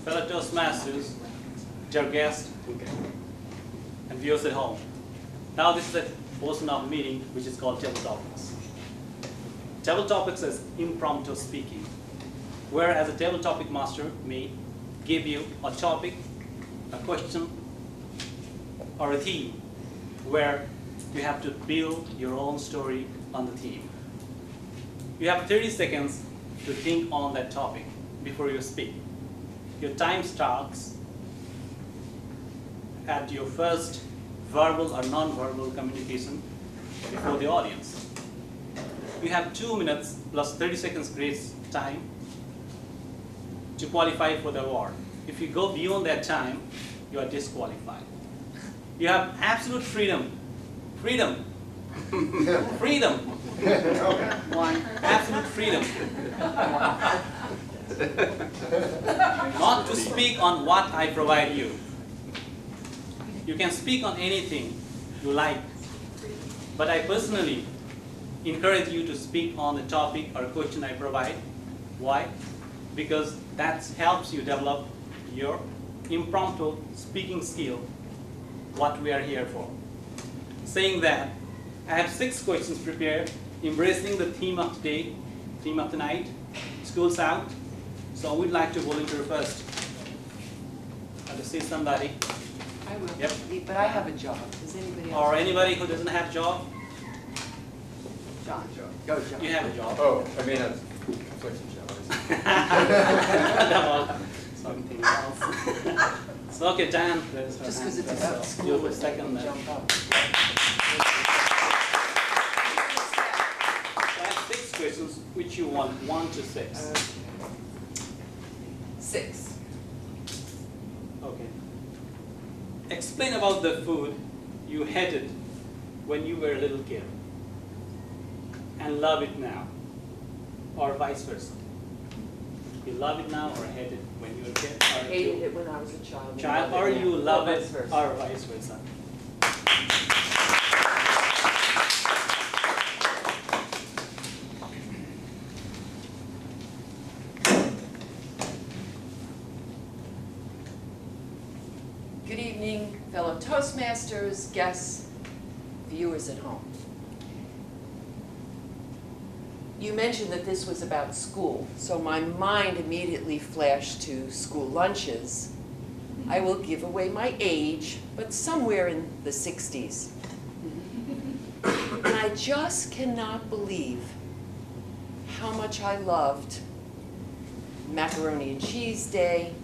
fellow Toastmasters, dear guests, and viewers at home. Now this is a portion of meeting which is called Table Topics. Table Topics is impromptu speaking, whereas a table topic master may give you a topic, a question, or a theme, where you have to build your own story on the theme. You have 30 seconds to think on that topic before you speak. Your time starts at your first verbal or non-verbal communication before the audience. You have 2 minutes plus 30 seconds grace time to qualify for the award. If you go beyond that time, you are disqualified. You have absolute freedom. Freedom. Freedom. Absolute freedom. Not to speak on what I provide you. You can speak on anything you like, but I personally encourage you to speak on the topic or question I provide. Why? Because that helps you develop your impromptu speaking skill, what we are here for. Saying that, I have 6 questions prepared, embracing the theme of today, theme of tonight, school's out. So we'd like to volunteer first. I'll see somebody. I will, Yep. but I have a job. Does anybody else? Or anybody who doesn't have a job. John. Go, John. You have a job. Oh, I mean, I've flicked some No, something else. So, okay, Dan. Just because it's about school, You're the let's second then. jump up. I have 6 questions which you want 1 to 6. 6. Okay. Explain about the food you hated when you were a little kid and love it now, or vice versa. You love it now or hate it when you were a kid? I hated it when I was a child. Or you love it, vice versa. or vice versa. Good evening, fellow Toastmasters, guests, viewers at home. You mentioned that this was about school, so my mind immediately flashed to school lunches. I will give away my age, but somewhere in the 60s. And I just cannot believe how much I loved macaroni and cheese day,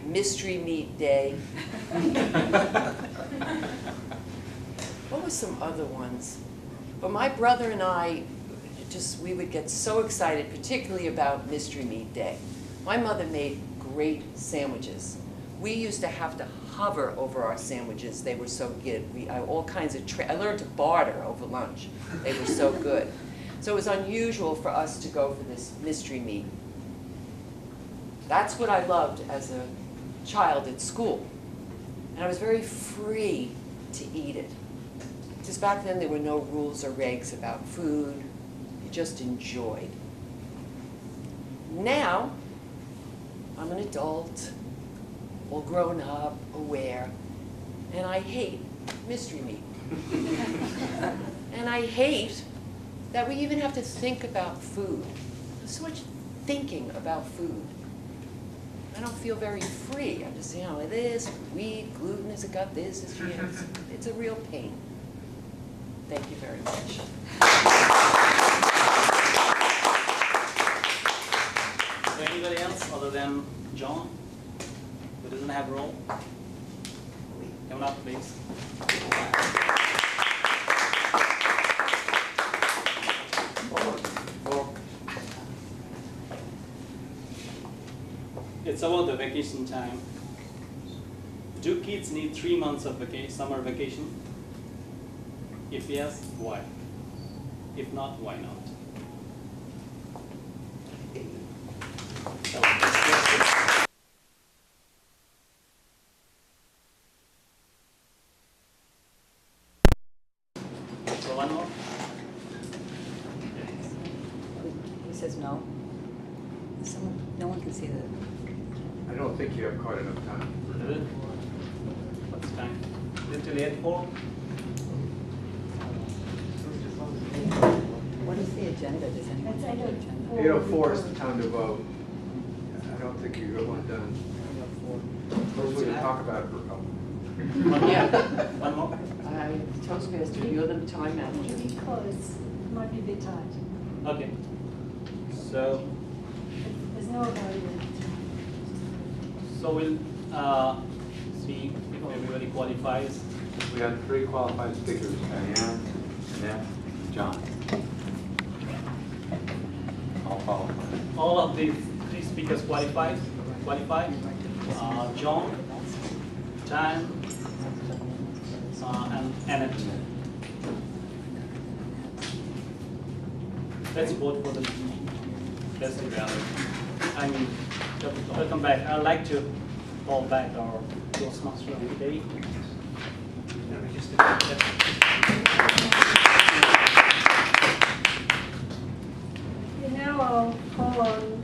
mystery meat day. What were some other ones? But my brother and I, we would get so excited, particularly about mystery meat day. My mother made great sandwiches. We used to have to hover over our sandwiches. They were so good. All kinds of I learned to barter over lunch. They were so good. So it was unusual for us to go for this mystery meat. That's what I loved as a child at school. And I was very free to eat it. Because back then there were no rules or regs about food. You just enjoyed. Now, I'm an adult, all grown up, aware, and I hate mystery meat. And I hate that we even have to think about food. There's so much thinking about food. I don't feel very free. I'm just, this, wheat, gluten, has it got this? It's a real pain. Thank you very much. Is there anybody else other than John who doesn't have a role? Come up, please. It's about the vacation time. Do kids need 3 months of summer vacation? If yes, why? If not, why not? So one more? Who says no? No one can see the. I don't think you have quite enough time. Is it? What's time? Is it till 8:04? What is the agenda? Does anyone That's know the agenda? 8:04 is the time to vote. I don't think you got one done. First, we can talk about it for a couple. Yeah. One more? Toastmaster, you're the time manager. Be close, might be a bit tight. Okay. So, There's no availability. we'll see if everybody qualifies. We had 3 qualified speakers, Diane, Annette, John. All qualified. All of these 3 speakers qualify. John, Dan, and Annette. Let's vote for the best value. I mean, welcome back. I'd like to call back our Toastmaster of the day. And now I'll call on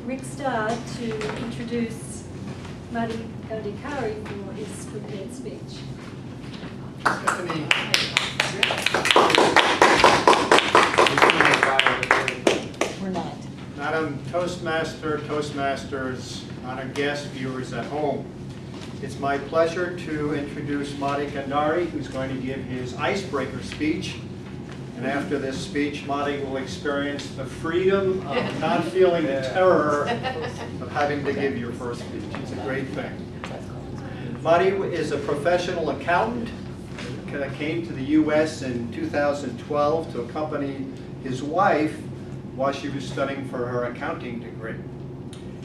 Rick Starr to introduce Muddy Gandhikari for his prepared speech. Stephanie. We're not. Madam Toastmaster, Toastmasters, honored guests, viewers at home. It's my pleasure to introduce Muddy Gandhikari, who's going to give his icebreaker speech. And after this speech, Muddy will experience the freedom of not feeling the terror of having to give your first speech. It's a great thing. Muddy is a professional accountant that came to the U.S. in 2012 to accompany his wife while she was studying for her accounting degree.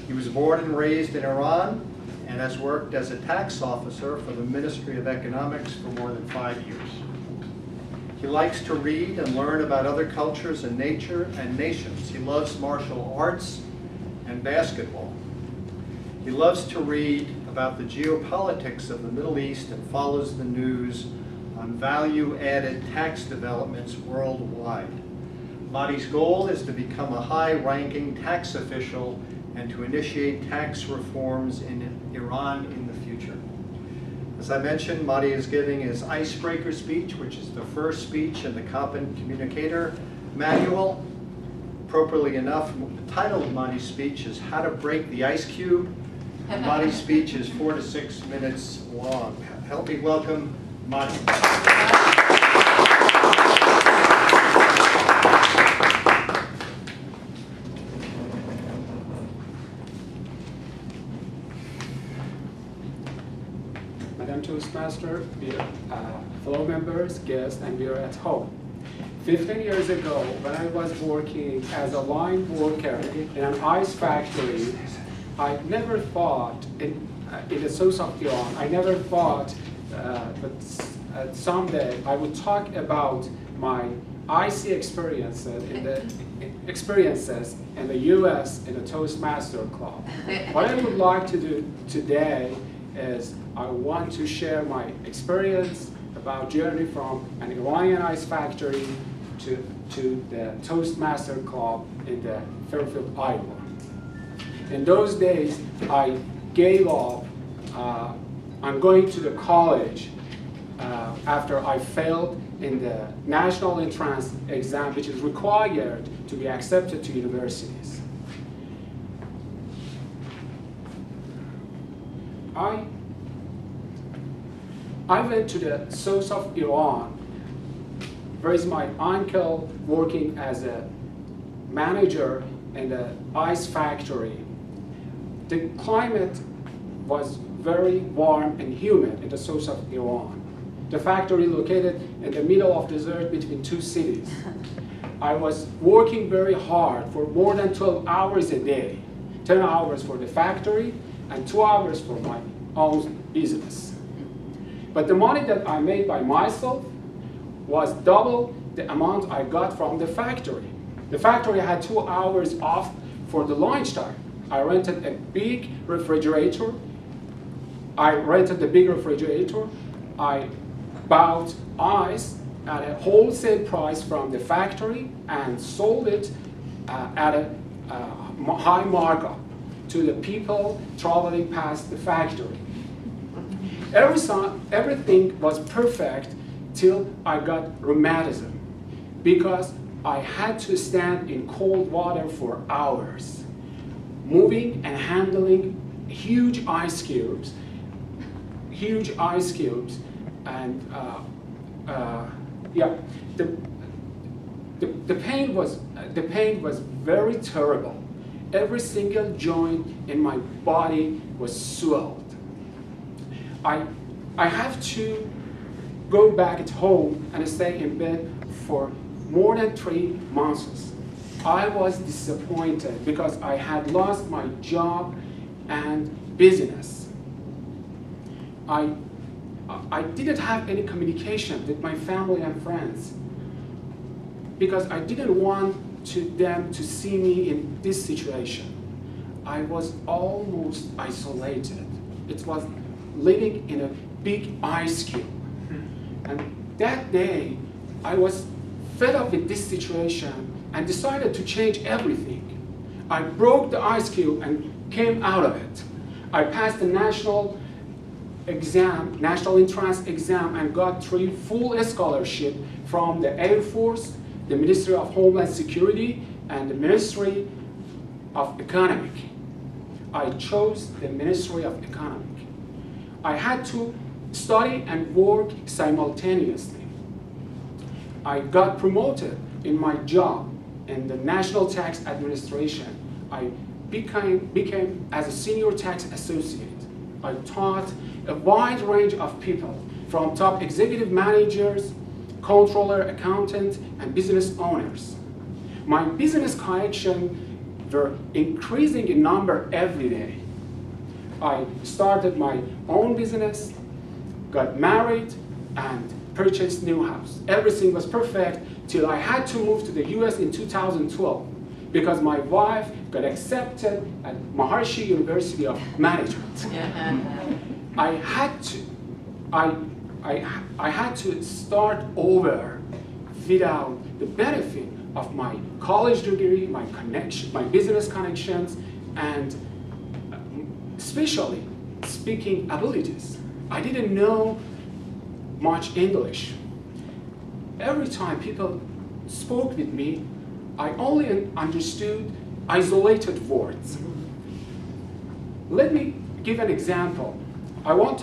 He was born and raised in Iran and has worked as a tax officer for the Ministry of Economics for more than 5 years. He likes to read and learn about other cultures and nature and nations. He loves martial arts and basketball. He loves to read about the geopolitics of the Middle East and follows the news on value-added tax developments worldwide. Muddy's goal is to become a high-ranking tax official and to initiate tax reforms in Iran in the future. As I mentioned, Muddy is giving his icebreaker speech, which is the first speech in the Competent Communicator Manual. Appropriately enough, the title of Muddy's speech is How to Break the Ice Cube. Muddy's speech is 4 to 6 minutes long. Help me welcome Muddy. Madam Toastmaster, fellow members, guests, and we are at home. 15 years ago, when I was working as a line worker in an ice factory, I never thought, in the south of Iran, I never thought that someday I would talk about my icy experiences in the U.S. in the Toastmaster Club. What I would like to do today is I want to share my experience about journey from an Iranian ice factory to the Toastmaster Club in the Fairfield, Iowa. In those days, I gave up on going to the college after I failed in the national entrance exam, which is required to be accepted to universities. I went to the south of Iran. There is my uncle working as a manager in the ice factory. The climate was very warm and humid in the south of Iran. The factory located in the middle of the desert between 2 cities. I was working very hard for more than 12 hours a day, 10 hours for the factory and 2 hours for my own business. But the money that I made by myself was double the amount I got from the factory. The factory had 2 hours off for the lunchtime. I rented a big refrigerator. I bought ice at a wholesale price from the factory and sold it at a high markup. to the people traveling past the factory. Everything was perfect till I got rheumatism because I had to stand in cold water for hours, moving and handling huge ice cubes, and yeah, the pain was very terrible. Every single joint in my body was swelled. I have to go back at home and stay in bed for more than 3 months. I was disappointed because I had lost my job and business. I didn't have any communication with my family and friends because I didn't want them to see me in this situation. I was almost isolated. It was living in a big ice cube. And that day, I was fed up with this situation and decided to change everything. I broke the ice cube and came out of it. I passed the national entrance exam, and got 3 full scholarships from the Air Force, the Ministry of Homeland Security, and the Ministry of Economic. I chose the Ministry of Economic. I had to study and work simultaneously. I got promoted in my job in the National Tax Administration. I became as a senior tax associate. I taught a wide range of people, from top executive managers, controller, accountant, and business owners. My business connections were increasing in number every day. I started my own business, got married, and purchased new house. Everything was perfect till I had to move to the US in 2012 because my wife got accepted at Maharishi University of Management. I had to start over without the benefit of my college degree, my business connections, and especially speaking abilities. I didn't know much English. Every time people spoke with me, I only understood isolated words. Let me give an example. I want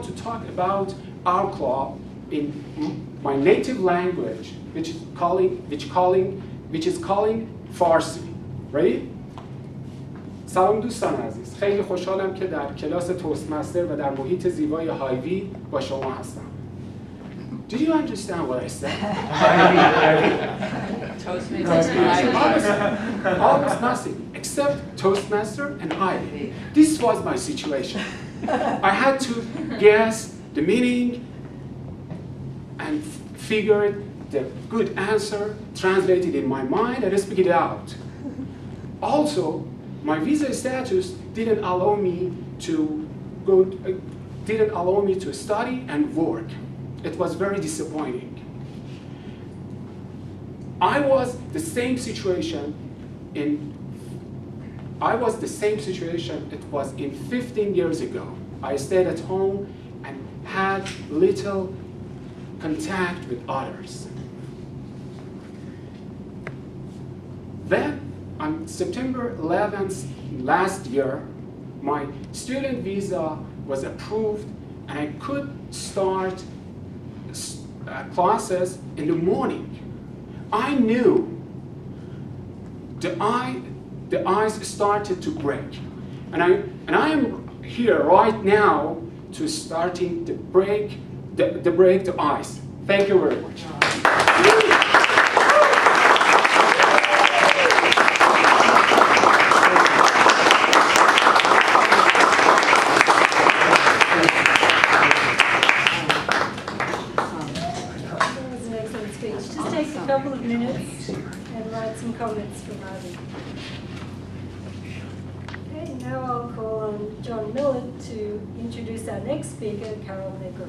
to talk about our club in my native language, which is calling Farsi. Ready? سلام دوستان عزیز. خیلی خوشحالم که در کلاس توستمستر و در محیط زیبای هایوی با شما هستم. Did you understand what I said? Almost nothing, except Toastmaster and Hy-Vee. This was my situation. I had to guess the meaning and figure the good answer, translate it in my mind, and speak it out. Also, my visa status didn't allow me to study and work. It was very disappointing. I was the same situation it was in 15 years ago. I stayed at home and had little contact with others. Then, on September 11th last year, my student visa was approved and I could start classes in the morning. I knew the ice started to break. And I am here right now to starting to break the ice. Thank you very much. A couple of minutes and write some comments from Hy-Vee. Okay, now I'll call on John Millett to introduce our next speaker, Karen Aoki.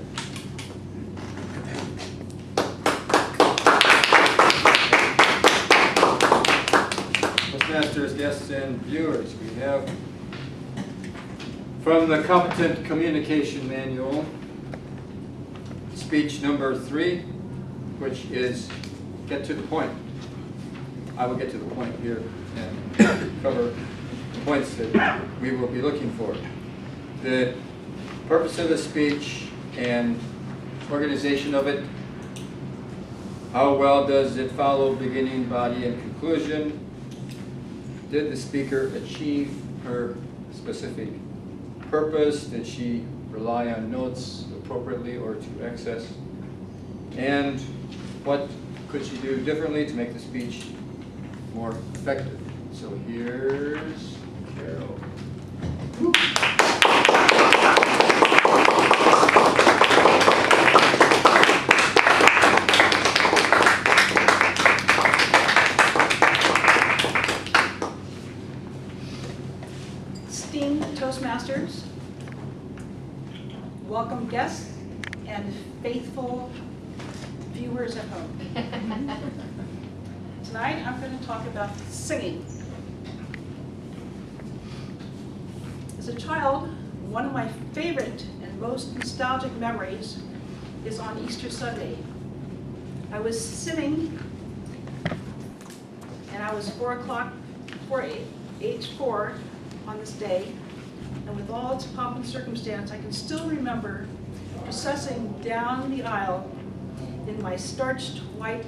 Toastmasters, guests, and viewers, we have From the Competent Communication Manual, speech number 3, which is get to the point. I will get to the point here and cover the points that we will be looking for. The purpose of the speech and organization of it. How well does it follow beginning, body, and conclusion? Did the speaker achieve her specific purpose? Did she rely on notes appropriately or to excess? And what could she do differently to make the speech more effective? So here's Carol. Esteemed Toastmasters, welcome guests, and faithful viewers at home. Tonight I'm going to talk about singing. As a child, one of my favorite and most nostalgic memories is on Easter Sunday. I was sitting, and I was age 4 on this day, and with all its pomp and circumstance, I can still remember processing down the aisle in my starched white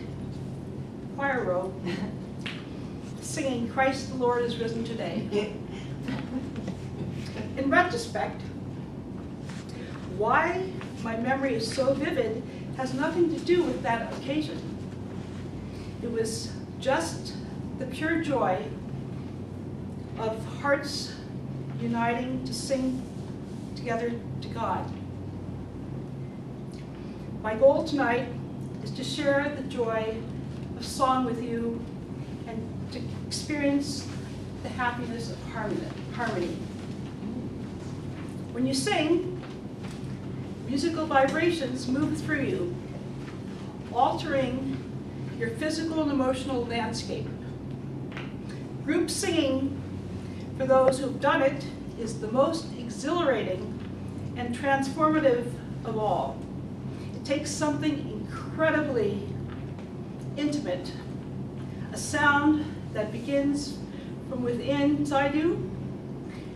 choir robe, singing "Christ the Lord is risen today." In retrospect, why my memory is so vivid has nothing to do with that occasion. It was just the pure joy of hearts uniting to sing together to God. My goal tonight is to share the joy of song with you and to experience the happiness of harmony. When you sing, musical vibrations move through you, altering your physical and emotional landscape. Group singing, for those who've done it, is the most exhilarating and transformative of all. It takes something incredibly intimate, a sound that begins from within inside you,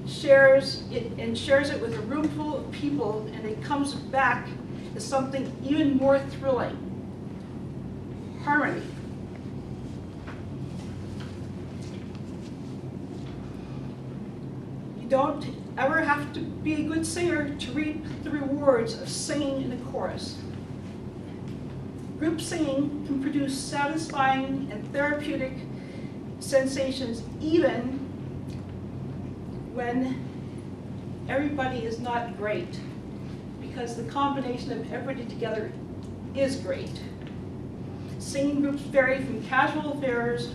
shares it with a room full of people, and it comes back as something even more thrilling: harmony. You don't ever have to be a good singer to reap the rewards of singing in a chorus. Group singing can produce satisfying and therapeutic sensations even when everybody is not great, because the combination of everybody together is great. Singing groups vary from casual affairs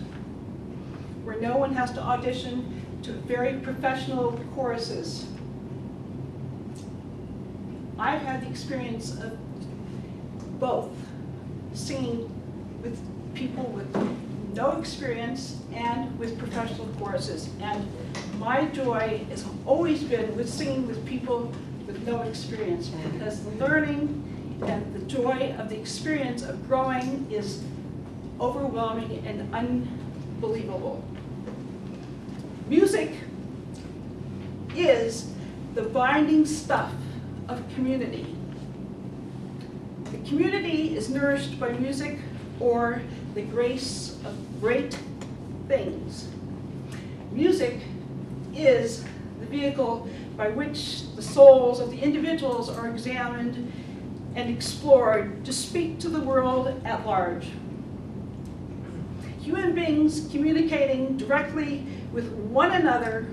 where no one has to audition to very professional choruses. I've had the experience of both, singing with people with no experience and with professional choruses. And my joy has always been with singing with people with no experience, because the learning and the joy of the experience of growing is overwhelming and unbelievable. Music is the binding stuff of community. The community is nourished by music or the grace of great things. Music is the vehicle by which the souls of the individuals are examined and explored to speak to the world at large. Human beings communicating directly with one another,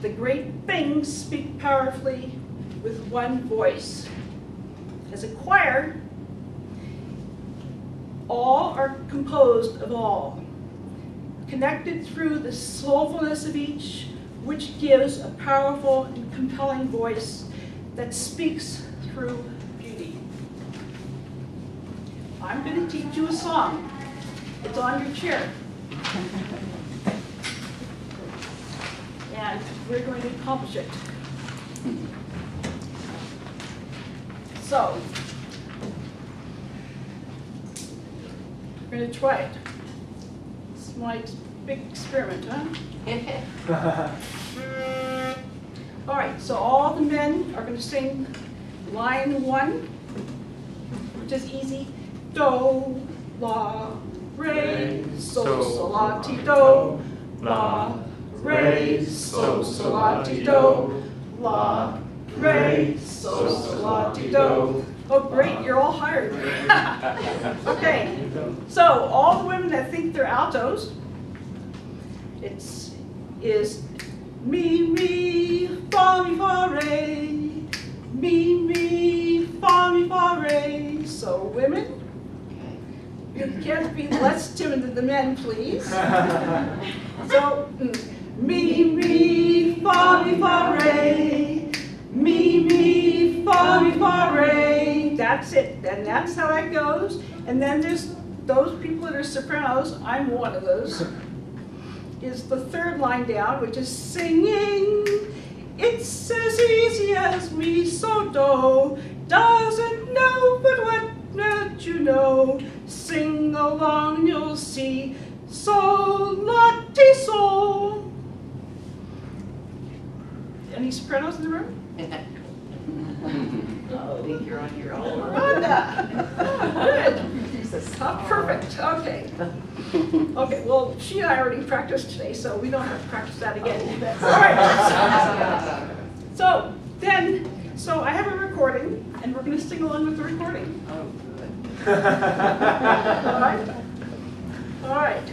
the great things speak powerfully with one voice. As a choir, all are composed of all, connected through the soulfulness of each, which gives a powerful and compelling voice that speaks through beauty. I'm going to teach you a song. It's on your chair. and we're going to accomplish it. So, we're going to try it. It's my big experiment, huh? All right, so all the men are going to sing line 1, which is easy. Do, la, re, sol, la, ti, do, la, re, sol, la, ti, do, la, re, sol, la, ti, do. Oh, great, you're all hired. Okay, so all the women that think they're altos, is mi, fa, mi, fa, re, mi, fa, mi, fa, re. So women, you can't be less timid than the men, please. So, mi, fa, mi, fa, re, mi, fa, mi, fa, re. That's it, and that's how that goes. And then there's those people that are sopranos, I'm one of those, is the third line down, which is singing. It's as easy as mi, so, do. Doesn't know, but what you know. Sing along, you'll see. Sol, la, ti, sol. Any sopranos in the room? I think you're on your own. Rhonda. Good. Perfect. Okay. Okay. Well, she and I already practiced today, so we don't have to practice that again. All right. So I have a recording, and we're going to sing along with the recording. Oh, good. All right. All right.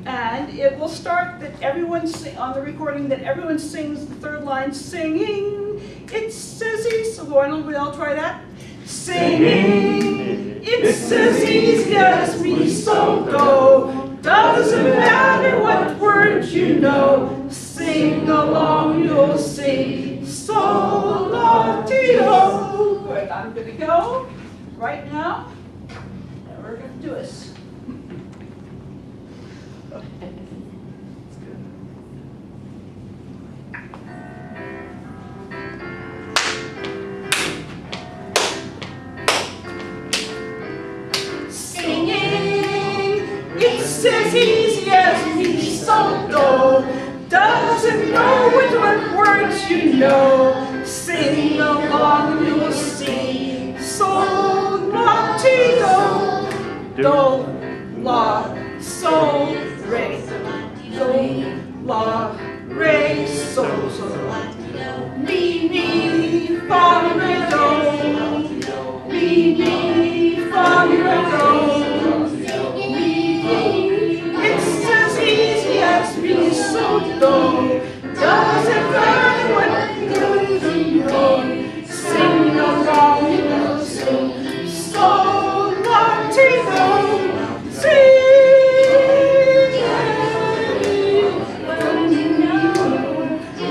And it will start that everyone on the recording that everyone sings the third line singing. It's as easy. So why don't we all try that? Singing. It's as easy as me, so go. Doesn't matter what words you know. Sing along, you'll sing. So la ti do. Good. I'm going to go right now, and we're going to do this. It's as easy as me, so do. Doesn't know what words you know. Sing along, you'll see. So, la, ti, do. Do, la, sol, re. Do, la, re, sol, mi, fa, mi, re, do. Mi, fa, mi, re, do. So do. Doesn't matter what you know. Sing along, you'll sing. So la, ti, do. Sing.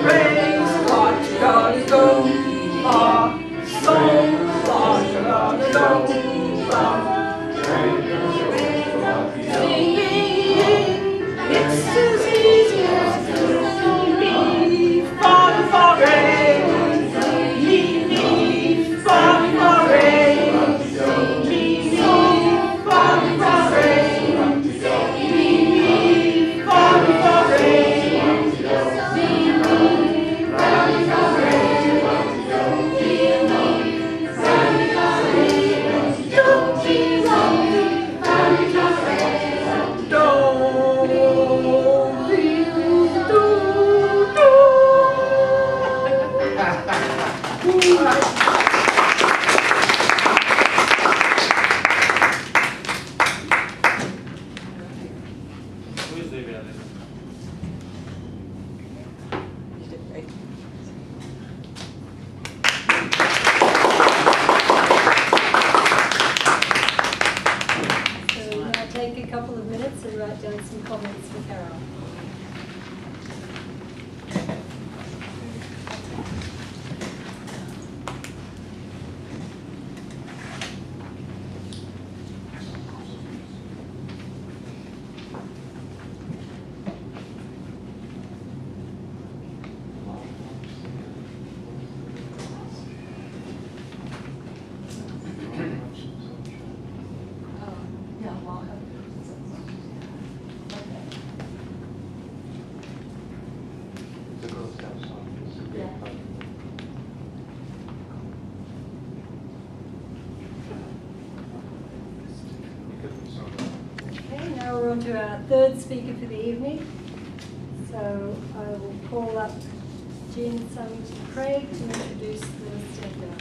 Praise God, God, do. La, sol, la, do. La. It's as easy as mi, fa, mi, fa, re. Mi, fa, mi, fa, re. Mi, fa, mi, fa, re. Mi, fa, mi, fa, re. our third speaker for the evening. So I will call up Jean Sumington Craig to introduce Lewis Stender.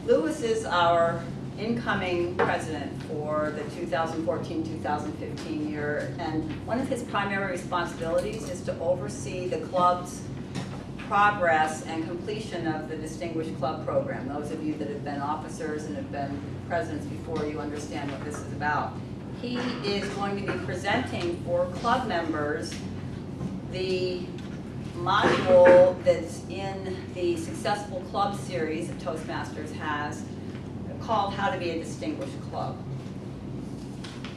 Lewis is our incoming president for the 2014-2015 year, and one of his primary responsibilities is to oversee the club's progress and completion of the Distinguished Club Program. Those of you that have been officers and have been presidents before, you understand what this is about. He is going to be presenting for club members the module that's in the Successful Club series that Toastmasters has, called How to Be a Distinguished Club.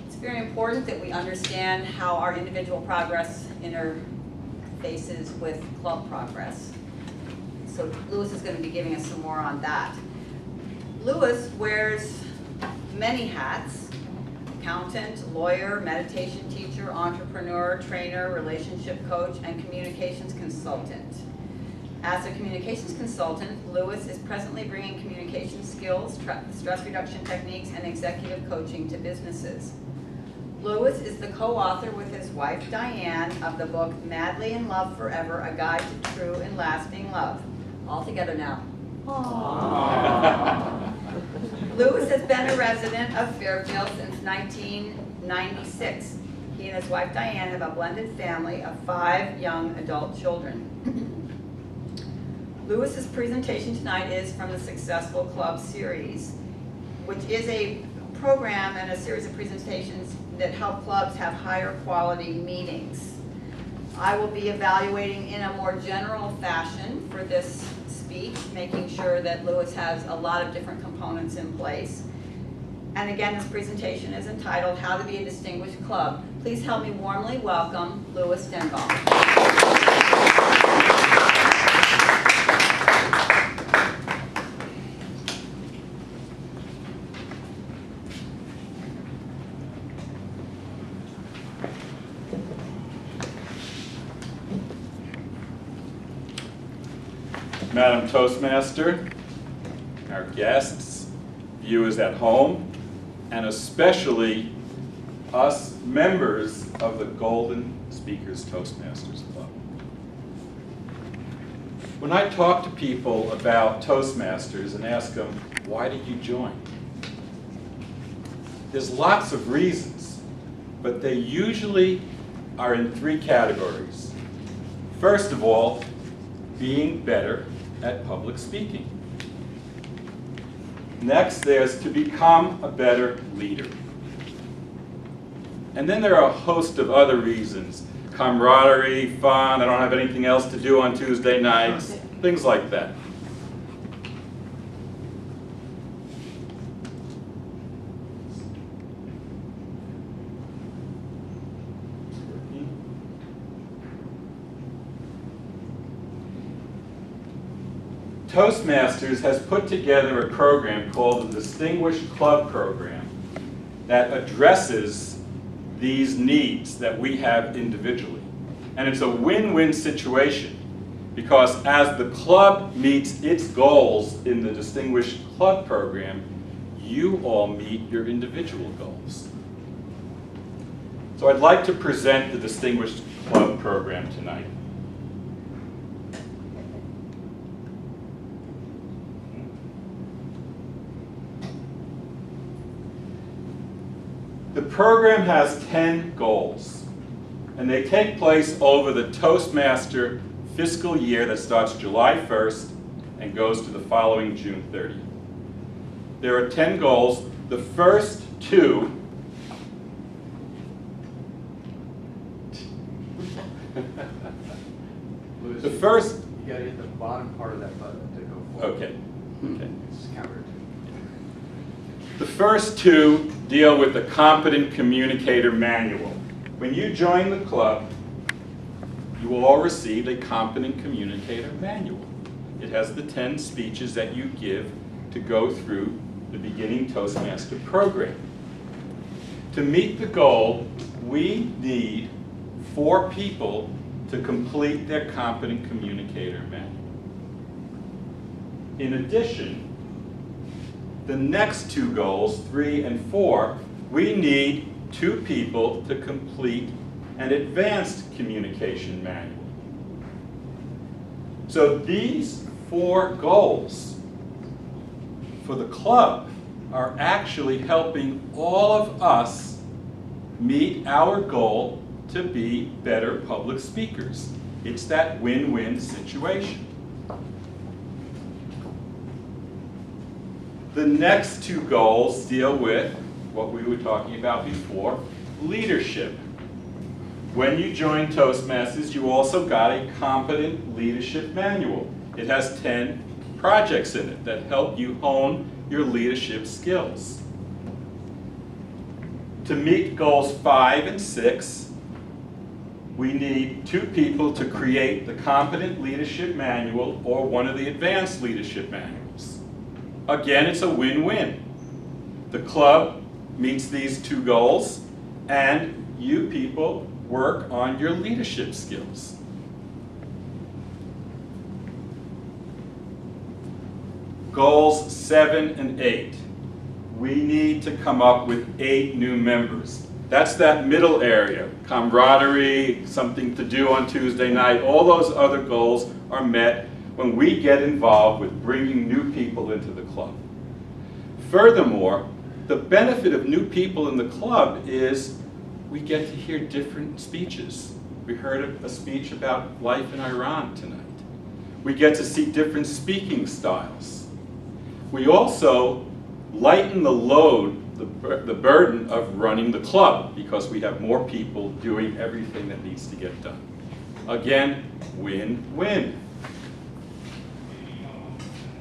It's very important that we understand how our individual progress interfaces with club progress. So Lewis is going to be giving us some more on that. Lewis wears many hats: accountant, lawyer, meditation teacher, entrepreneur, trainer, relationship coach, and communications consultant. As a communications consultant, Lewis is presently bringing communication skills, stress reduction techniques, and executive coaching to businesses. Lewis is the co-author with his wife, Diane, of the book Madly in Love Forever, A Guide to True and Lasting Love. All together now. Aww. Lewis has been a resident of Fairfield since 1996. He and his wife, Diane, have a blended family of 5 young adult children. Lewis's presentation tonight is from the Successful Club series, which is a program and a series of presentations that help clubs have higher quality meetings. I will be evaluating in a more general fashion for this speech, making sure that Lewis has a lot of different components in place. And again, this presentation is entitled How to Be a Distinguished Club. Please help me warmly welcome Lewis Stenbaum. Madam Toastmaster, our guests, viewers at home, and especially us members of the Golden Speakers Toastmasters Club. When I talk to people about Toastmasters and ask them, why did you join? There's lots of reasons, but they usually are in 3 categories. First of all, being better at public speaking. Next, there's to become a better leader. And then there are a host of other reasons. Camaraderie, fun, I don't have anything else to do on Tuesday nights, things like that. Toastmasters has put together a program called the Distinguished Club Program that addresses these needs that we have individually. And it's a win-win situation because as the club meets its goals in the Distinguished Club Program, you all meet your individual goals. So I'd like to present the Distinguished Club Program tonight. The program has 10 goals, and they take place over the Toastmaster fiscal year that starts July 1st and goes to the following June 30th. There are 10 goals. The first 2 Louis, the first, you gotta hit the bottom part of that button to go forward. okay. It's counter. The first 2 deal with the Competent Communicator Manual. When you join the club, you will all receive a Competent Communicator Manual. It has the 10 speeches that you give to go through the beginning Toastmaster program. To meet the goal, we need 4 people to complete their competent communicator manual. In addition, the next two goals, 3 and 4, we need 2 people to complete an advanced communication manual. So these 4 goals for the club are actually helping all of us meet our goal to be better public speakers. It's that win-win situation. The next 2 goals deal with what we were talking about before, leadership. When you joined Toastmasters, you also got a competent leadership manual. It has 10 projects in it that help you hone your leadership skills. To meet goals 5 and 6, we need 2 people to create the competent leadership manual or one of the advanced leadership manuals. Again, it's a win-win. The club meets these 2 goals, and you people work on your leadership skills. Goals 7 and 8. We need to come up with 8 new members. That's that middle area, camaraderie, something to do on Tuesday night. All those other goals are met when we get involved with bringing new people into the club. Furthermore, the benefit of new people in the club is we get to hear different speeches. We heard a speech about life in Iran tonight. We get to see different speaking styles. We also lighten the load, the burden of running the club, because we have more people doing everything that needs to get done. Again, win-win.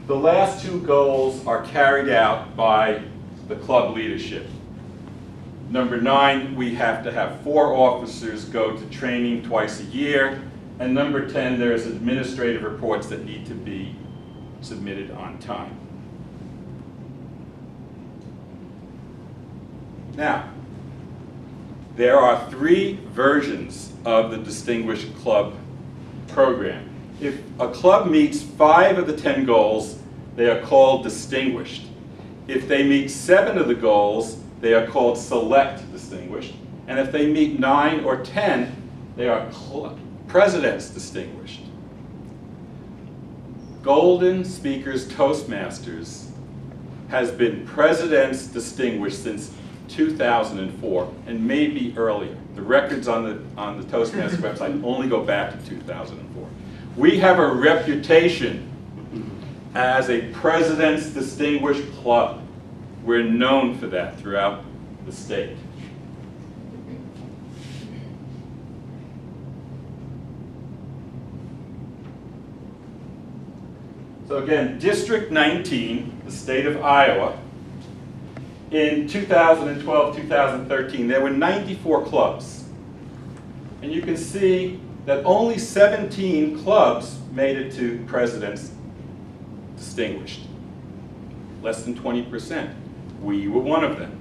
The last 2 goals are carried out by the club leadership. Number 9, we have to have 4 officers go to training twice a year. And number 10, there's administrative reports that need to be submitted on time. Now, there are 3 versions of the Distinguished Club program. If a club meets 5 of the 10 goals, they are called distinguished. If they meet 7 of the goals, they are called select distinguished. And if they meet 9 or 10, they are president's distinguished. Golden Speakers Toastmasters has been president's distinguished since 2004, and maybe earlier. The records on the Toastmasters website only go back to 2004. We have a reputation as a President's Distinguished Club. We're known for that throughout the state. So again, District 19, the state of Iowa, in 2012-2013, there were 94 clubs. And you can see that only 17 clubs made it to President's Distinguished. Less than 20%. We were one of them.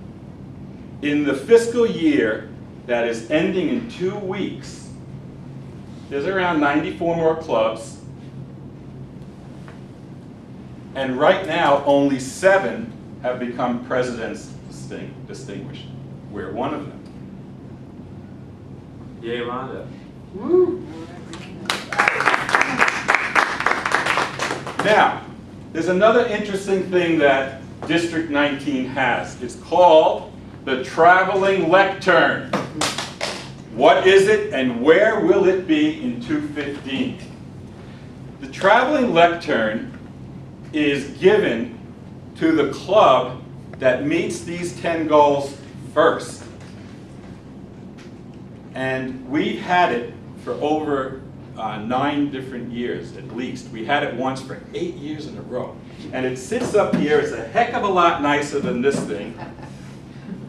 In the fiscal year that is ending in 2 weeks, there's around 94 more clubs. And right now, only 7 have become President's Distinguished. We're one of them. Yay, Rhonda. Woo! Now, there's another interesting thing that District 19 has. It's called the Traveling Lectern. What is it and where will it be in 2015? The Traveling Lectern is given to the club that meets these 10 goals first. And we've had it for over 9 different years at least. We had it once for 8 years in a row. And it sits up here. It's a heck of a lot nicer than this thing.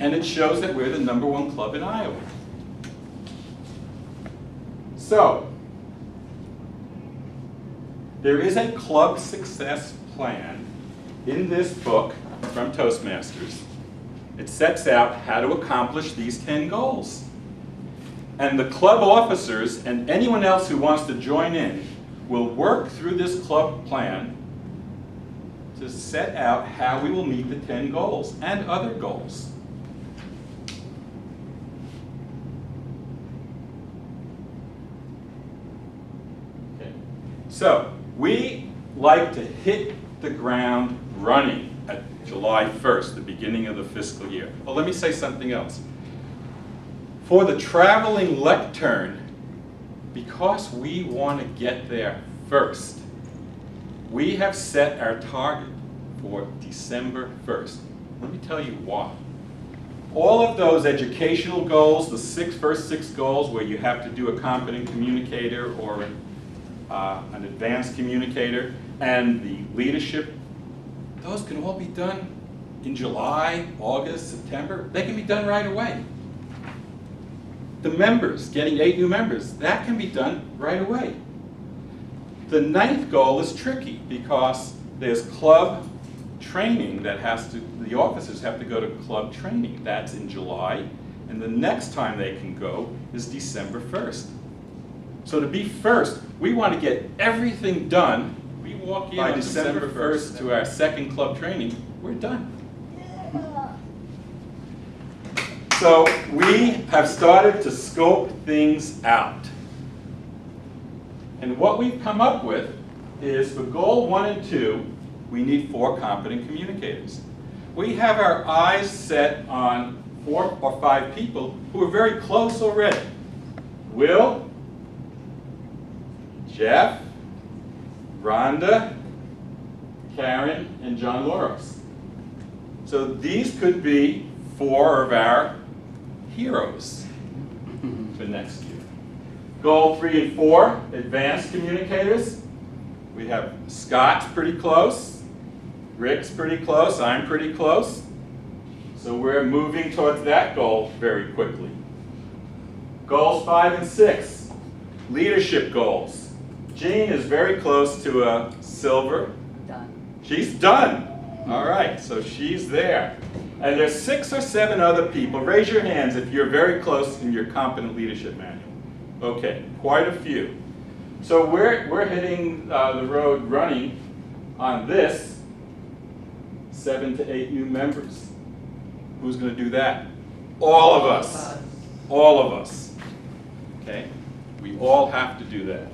And it shows that we're the #1 club in Iowa. So, there is a club success plan in this book from Toastmasters. It sets out how to accomplish these 10 goals. And the club officers and anyone else who wants to join in will work through this club plan to set out how we will meet the 10 goals and other goals. Okay. So, we like to hit the ground running at July 1st, the beginning of the fiscal year. Well, let me say something else. For the traveling lectern, because we want to get there first, we have set our target for December 1st. Let me tell you why. All of those educational goals, the first six goals where you have to do a competent communicator or an advanced communicator, and the leadership, those can all be done in July, August, September. They can be done right away. The members, getting 8 new members, that can be done right away. The 9th goal is tricky because there's club training that the officers have to go to club training. That's in July, and the next time they can go is December 1st. So to be first, we want to get everything done. We walk in by December 1st to our 2nd club training, we're done. So we have started to scope things out. And what we've come up with is for goal 1 and 2, we need 4 competent communicators. We have our eyes set on 4 or 5 people who are very close already. Will, Jeff, Rhonda, Karen, and John Loros. So these could be 4 of our heroes for next year. Goal 3 and 4, advanced communicators. We have Scott's pretty close, Rick's pretty close, I'm pretty close. So we're moving towards that goal very quickly. Goals 5 and 6, leadership goals. Jean is very close to a silver. Done. She's done. All right, so she's there. And there's 6 or 7 other people. Raise your hands if you're very close in your competent leadership manual. Okay, quite a few. So we're hitting the road running on this 7 to 8 new members. Who's going to do that? All of us. All of us. Okay? We all have to do that.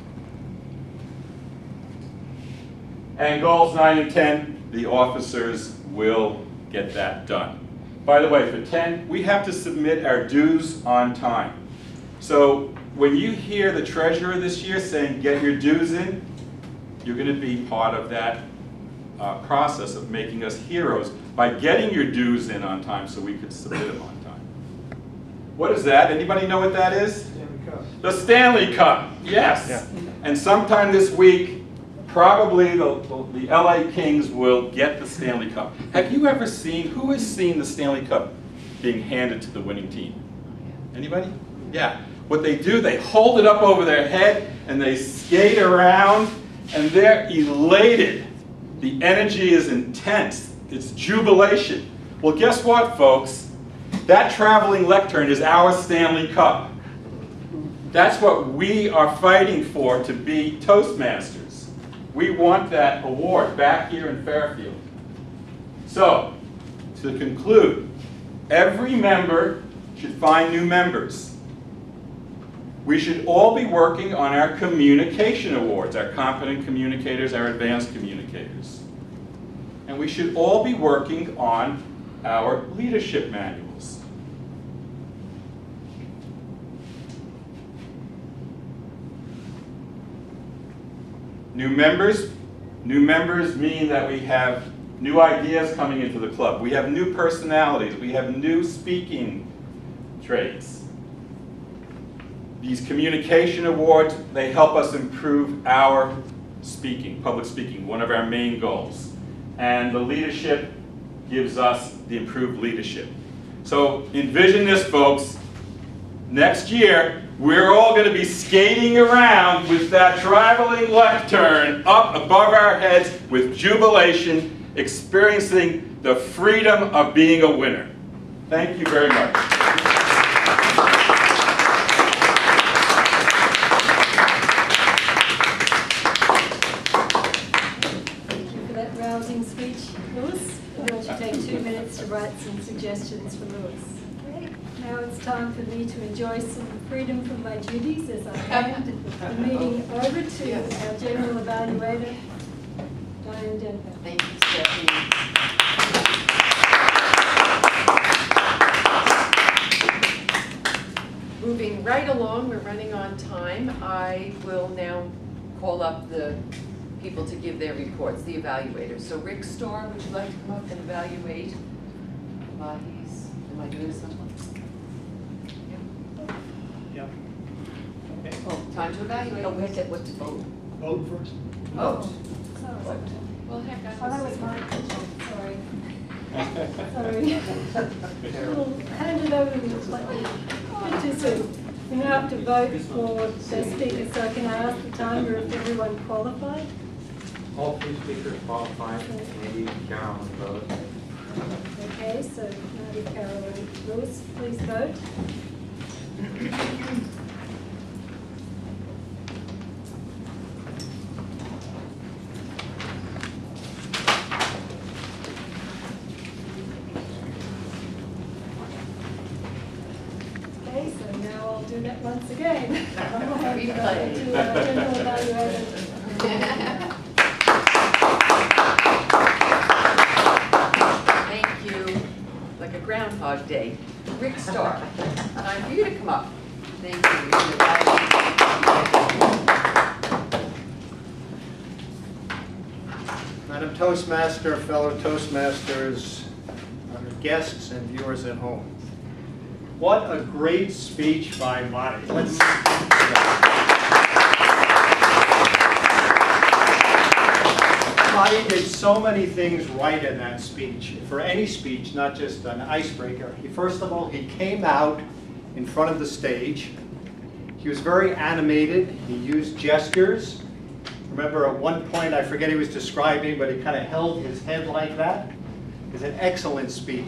And goals 9 and 10, the officers will get that done. By the way, for 10, we have to submit our dues on time. So when you hear the treasurer this year saying get your dues in, you're going to be part of that process of making us heroes by getting your dues in on time so we could submit them on time. What is that? Anybody know what that is? Stanley Cup. The Stanley Cup, yes. Yeah. And sometime this week, probably the LA Kings will get the Stanley Cup. Have you ever seen, who has seen the Stanley Cup being handed to the winning team? Anybody? Yeah. What they do, they hold it up over their head and they skate around and they're elated. The energy is intense. It's jubilation. Well, guess what, folks? That traveling lectern is our Stanley Cup. That's what we are fighting for, to be Toastmasters. We want that award back here in Fairfield. So, to conclude, every member should find new members. We should all be working on our communication awards, our competent communicators, our advanced communicators. And we should all be working on our leadership manuals. New members mean that we have new ideas coming into the club. We have new personalities. We have new speaking traits. These communication awards, they help us improve our speaking, public speaking, one of our main goals. And the leadership gives us the improved leadership. So envision this, folks. Next year, we're all going to be skating around with that traveling lectern up above our heads with jubilation, experiencing the freedom of being a winner. Thank you very much. minutes to write some suggestions for Lewis. Okay. Now it's time for me to enjoy some freedom from my duties as I hand the meeting over to our General Evaluator, Diane Denver. Thank you, Stephanie. Moving right along, we're running on time. I will now call up the people to give their reports, the evaluators. So Rick Starr, would you like to come up and evaluate bodies? Am I doing something? Yep. Okay. Oh, time to evaluate. Oh, we have to, what to vote? Vote first. Vote. Sorry. Well, heck, Oh, that was my sorry. Sorry. Hand it over to me slightly. Bit too soon. We now have to vote for the speaker, so can I ask the timer if everyone qualified? All three speakers qualified, maybe Karen on the vote. Okay, so Marty, Carol, and Lewis, please vote. Okay, so now I'll do that once again. I'll hand it over to our General Evaluator. Thank you. Like a Groundhog Day. Rick Starr, time for you to come up. Thank you. Madam Toastmaster, fellow Toastmasters, guests and viewers at home. What a great speech by Marty. Marty did so many things right in that speech. For any speech, not just an icebreaker. First of all, he came out in front of the stage. He was very animated. He used gestures. Remember at one point, I forget he was describing, but he kind of held his head like that. It was an excellent speech.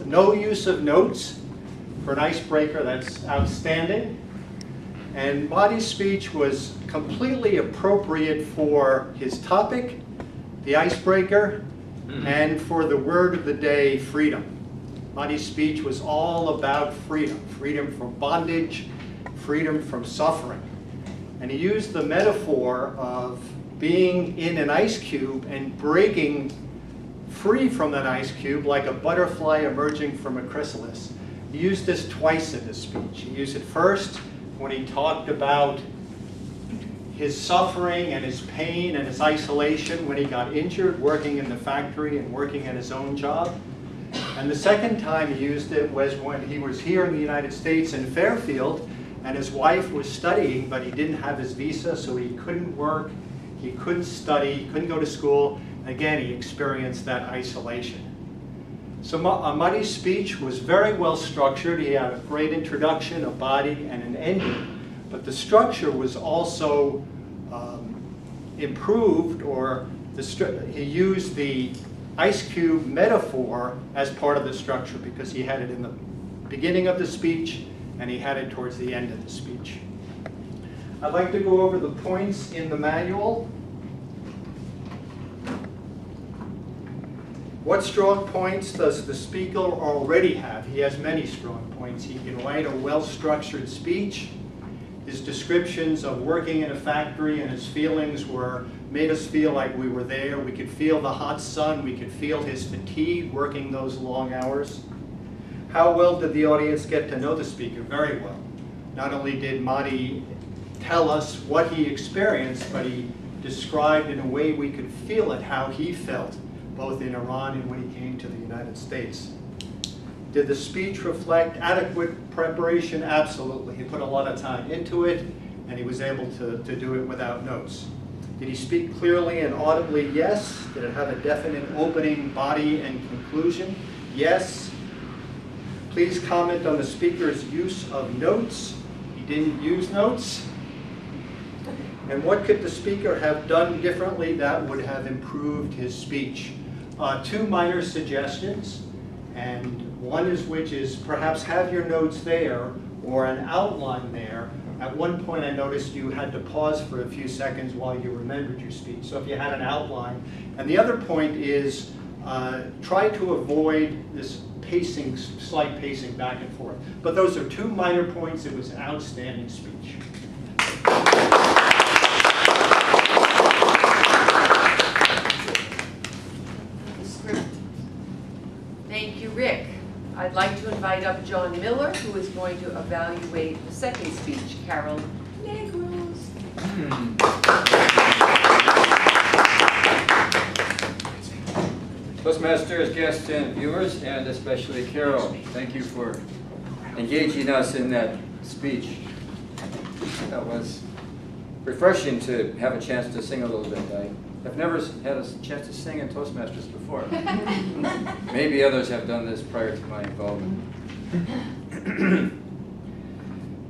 No use of notes for an icebreaker, that's outstanding. And Marty's speech was completely appropriate for his topic, the icebreaker, and for the word of the day, freedom. Marty's speech was all about freedom. Freedom from bondage, freedom from suffering. And he used the metaphor of being in an ice cube and breaking free from that ice cube like a butterfly emerging from a chrysalis. He used this twice in his speech. He used it first when he talked about his suffering and his pain and his isolation when he got injured working in the factory and working at his own job. And the second time he used it was when he was here in the United States in Fairfield and his wife was studying, but he didn't have his visa, so he couldn't work, he couldn't study, he couldn't go to school. Again, he experienced that isolation. So Marty's speech was very well structured. He had a great introduction, a body, and an ending. But the structure was also improved, or he used the ice cube metaphor as part of the structure because he had it in the beginning of the speech and he had it towards the end of the speech. I'd like to go over the points in the manual. What strong points does the speaker already have? He has many strong points. He can write a well-structured speech. His descriptions of working in a factory and his feelings made us feel like we were there. We could feel the hot sun. We could feel his fatigue working those long hours. How well did the audience get to know the speaker? Very well. Not only did Marty tell us what he experienced, but he described in a way we could feel it, how he felt, both in Iran and when he came to the United States. Did the speech reflect adequate preparation? Absolutely. He put a lot of time into it, and he was able to do it without notes. Did he speak clearly and audibly? Yes. Did it have a definite opening, body, and conclusion? Yes. Please comment on the speaker's use of notes. He didn't use notes. And what could the speaker have done differently that would have improved his speech? Two minor suggestions, and which is perhaps have your notes there or an outline there. At one point I noticed you had to pause for a few seconds while you remembered your speech, so if you had an outline. And the other point is Try to avoid this pacing, slight pacing back and forth. But those are two minor points. It was an outstanding speech. The script. Thank you, Rick. I'd like to invite up John Miller, who is going to evaluate the second speech, Carol Negros. Toastmasters, guests, and viewers, and especially Carol, thank you for engaging us in that speech. That was refreshing to have a chance to sing a little bit. I've never had a chance to sing in Toastmasters before. Maybe others have done this prior to my involvement.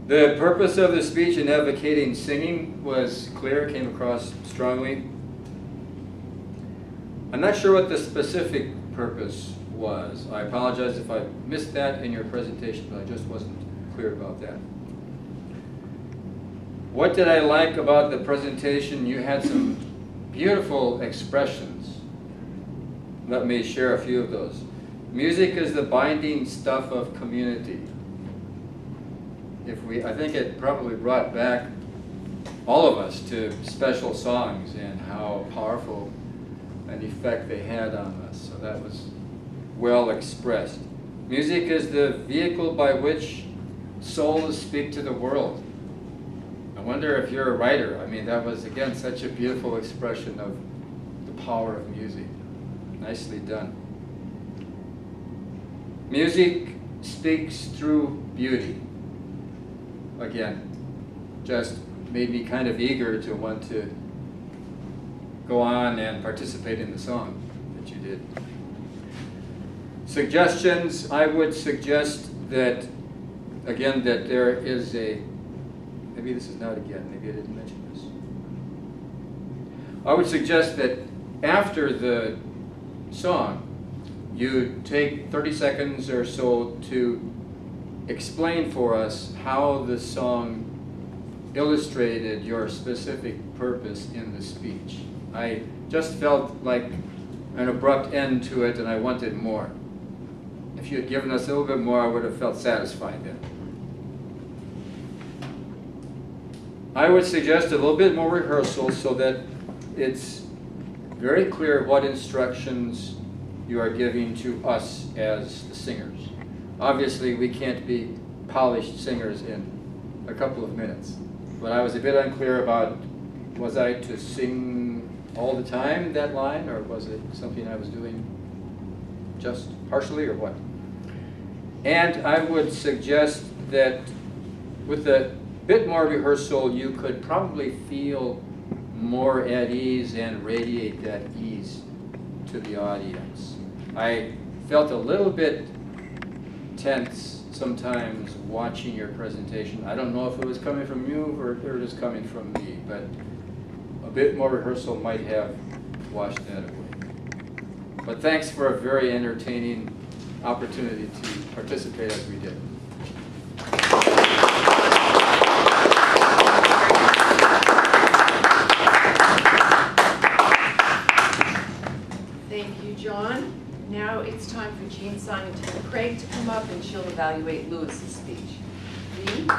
The purpose of the speech in advocating singing was clear, came across strongly. I'm not sure what the specific purpose was. I apologize if I missed that in your presentation, but I just wasn't clear about that. What did I like about the presentation? You had some beautiful expressions. Let me share a few of those. Music is the binding stuff of community. I think it probably brought back all of us to special songs and how powerful an effect they had on us. So that was well expressed. Music is the vehicle by which souls speak to the world. I wonder if you're a writer. I mean, that was, again, such a beautiful expression of the power of music. Nicely done. Music speaks through beauty. Again, just made me kind of eager to want to go on and participate in the song that you did. Suggestions, I would suggest that, again, that there is maybe this is not again, maybe I didn't mention this. I would suggest that after the song, you take 30 seconds or so to explain for us how the song illustrated your specific purpose in the speech. I just felt like an abrupt end to it and I wanted more. If you had given us a little bit more, I would have felt satisfied then. I would suggest a little bit more rehearsal so that it's very clear what instructions you are giving to us as the singers. Obviously, we can't be polished singers in a couple of minutes, but I was a bit unclear about, was I to sing all the time that line, or was it something I was doing just partially, or what? And I would suggest that with a bit more rehearsal, you could probably feel more at ease and radiate that ease to the audience. I felt a little bit tense sometimes watching your presentation. I don't know if it was coming from you or it was coming from me, but a bit more rehearsal might have washed that away. But thanks for a very entertaining opportunity to participate as we did. Thank you, John. Now it's time for Jean Simonton Craig to come up and she'll evaluate Lewis's speech. Jean?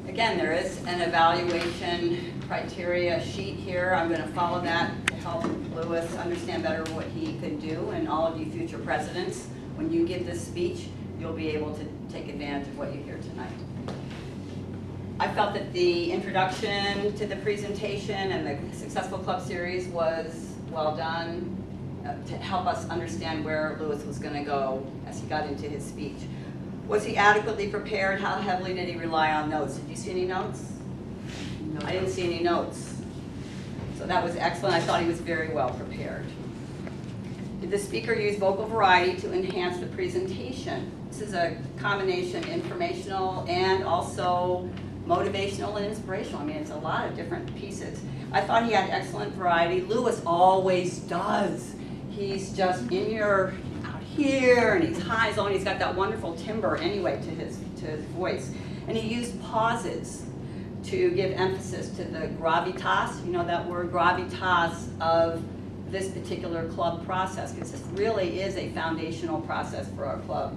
Again, there is an evaluation criteria sheet here. I'm going to follow that to help Lewis understand better what he could do, and all of you future presidents, when you give this speech, you'll be able to take advantage of what you hear tonight. I felt that the introduction to the presentation and the Successful Club Series was well done to help us understand where Lewis was going to go as he got into his speech. Was he adequately prepared? How heavily did he rely on notes? Did you see any notes? No. I didn't see any notes. So that was excellent. I thought he was very well prepared. Did the speaker use vocal variety to enhance the presentation? This is a combination informational and also motivational and inspirational. I mean, it's a lot of different pieces. I thought he had excellent variety. Lewis always does. He's just in your, out here, and he's high, and he's got that wonderful timbre anyway to his voice. And he used pauses to give emphasis to the gravitas, you know that word, gravitas of this particular club process, because this really is a foundational process for our club.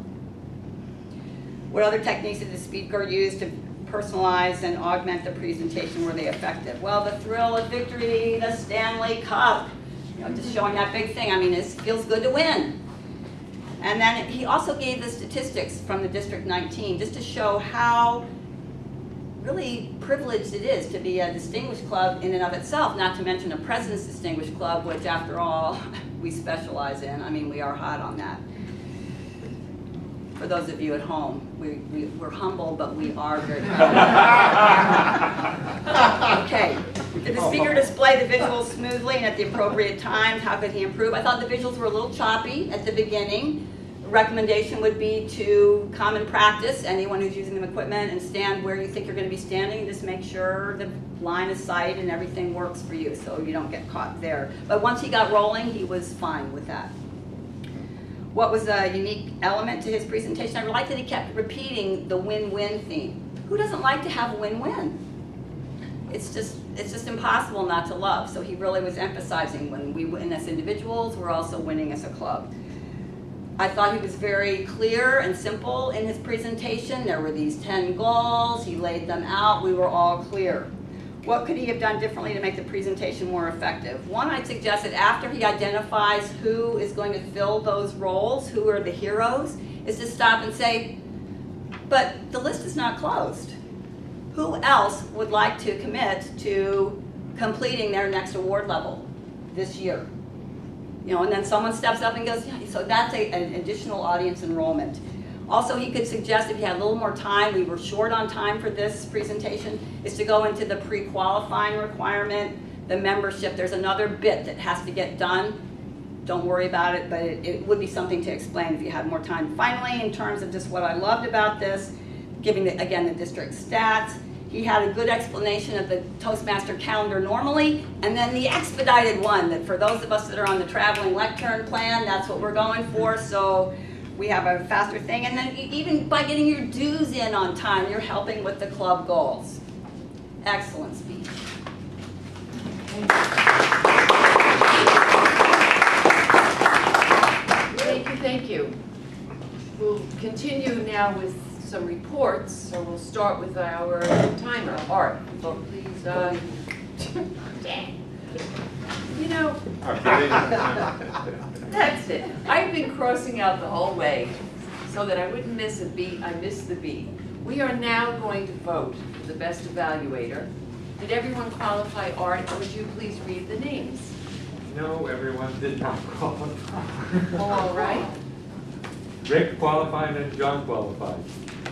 What other techniques did the speaker use to personalize and augment the presentation? Were they effective? Well, the thrill of victory, the Stanley Cup, you know, just showing that big thing. I mean, it feels good to win. And then he also gave the statistics from the District 19 just to show how really privileged it is to be a distinguished club in and of itself, not to mention a President's Distinguished Club, which after all, we specialize in. I mean, we are hot on that. For those of you at home, we're humble, but we are very proud. Okay, did the speaker display the visuals smoothly and at the appropriate times? How could he improve? I thought the visuals were a little choppy at the beginning. Recommendation would be to common practice, anyone who's using the equipment, and stand where you think you're going to be standing. Just make sure the line of sight and everything works for you so you don't get caught there. But once he got rolling, he was fine with that. What was a unique element to his presentation? I like that he kept repeating the win-win theme. Who doesn't like to have a win-win? It's just impossible not to love. So he really was emphasizing when we win as individuals, we're also winning as a club. I thought he was very clear and simple in his presentation. There were these 10 goals. He laid them out. We were all clear. What could he have done differently to make the presentation more effective? One, I'd suggest that after he identifies who is going to fill those roles, who are the heroes, is to stop and say, but the list is not closed. Who else would like to commit to completing their next award level this year? You know, and then someone steps up and goes, yeah, so that's an additional audience enrollment. Also, he could suggest if he had a little more time, we were short on time for this presentation, is to go into the pre-qualifying requirement, the membership. There's another bit that has to get done. Don't worry about it, but it would be something to explain if you had more time. Finally, in terms of just what I loved about this, giving, again, the district stats, he had a good explanation of the Toastmaster calendar normally, and then the expedited one, that for those of us that are on the traveling lectern plan, that's what we're going for, so we have a faster thing. And then even by getting your dues in on time, you're helping with the club goals. Excellent speech. Thank you. We'll continue now with some reports, so we'll start with our timer. Art, so please, you know, that's it. I've been crossing out the whole way so that I wouldn't miss a beat. I missed the beat. We are now going to vote for the best evaluator. Did everyone qualify? Art, would you please read the names? No, everyone did not qualify. All right. Rick qualified and John qualified.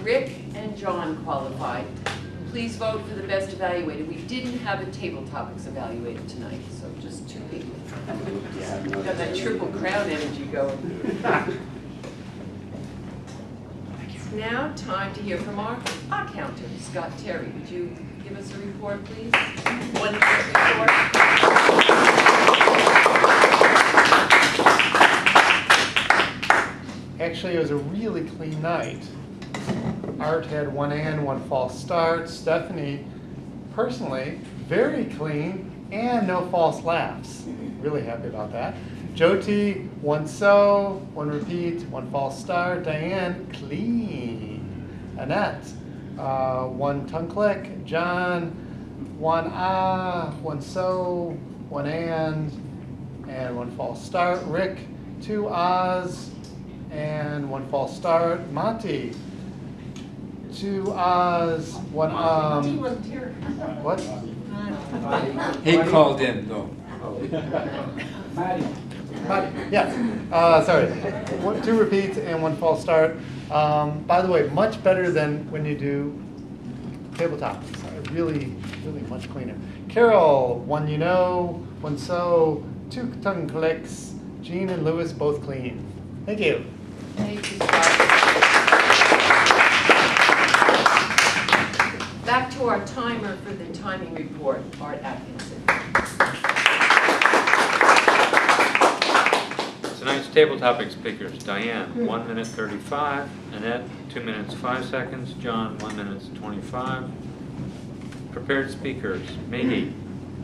Rick and John qualified. Please vote for the best evaluator. We didn't have a table topics evaluator tonight, so just 2 people. Got that triple crown energy going. It's now time to hear from our accountant, Scott Terry. Would you give us a report, please? 1 minute report. Actually, it was a really clean night. Art had 1 and 1 false start. Stephanie, personally, very clean and no false laughs. Really happy about that. Jyoti, 1 so, 1 repeat, 1 false start. Diane, clean. Annette, 1 tongue click. John, 1 1 so, 1 and 1 false start. Rick, 2 ahs and 1 false start. Monty, 2 ahs, 1 What? He called in, though. Matty, yes. Sorry. 2 repeats and 1 false start. By the way, much better than when you do tabletop. Really, really much cleaner. Carol, 1 you know, 1 so, 2 tongue clicks. Jean and Lewis both clean. Thank you. Thank you, Scott. Back to our timer for the timing report, Art Atkinson. So Tonight's table topic speakers, Diane, 1 minute 35, Annette, 2 minutes 5 seconds, John, 1 minute 25. Prepared speakers, Maggie,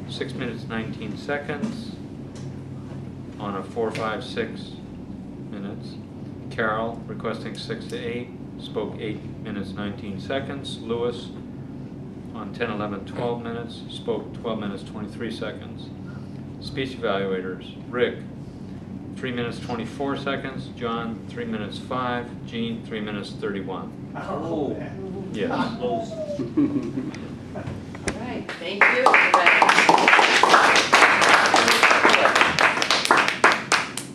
6 minutes 19 seconds on a 4, 5, 6 minutes. Carol, requesting 6 to 8, spoke 8 minutes 19 seconds. Lewis, on 10, 11, 12 minutes, spoke 12 minutes 23 seconds. Speech evaluators, Rick, 3 minutes 24 seconds. John, 3 minutes 5. Jean, 3 minutes 31. Oh, Yes. close. All right, thank you for that.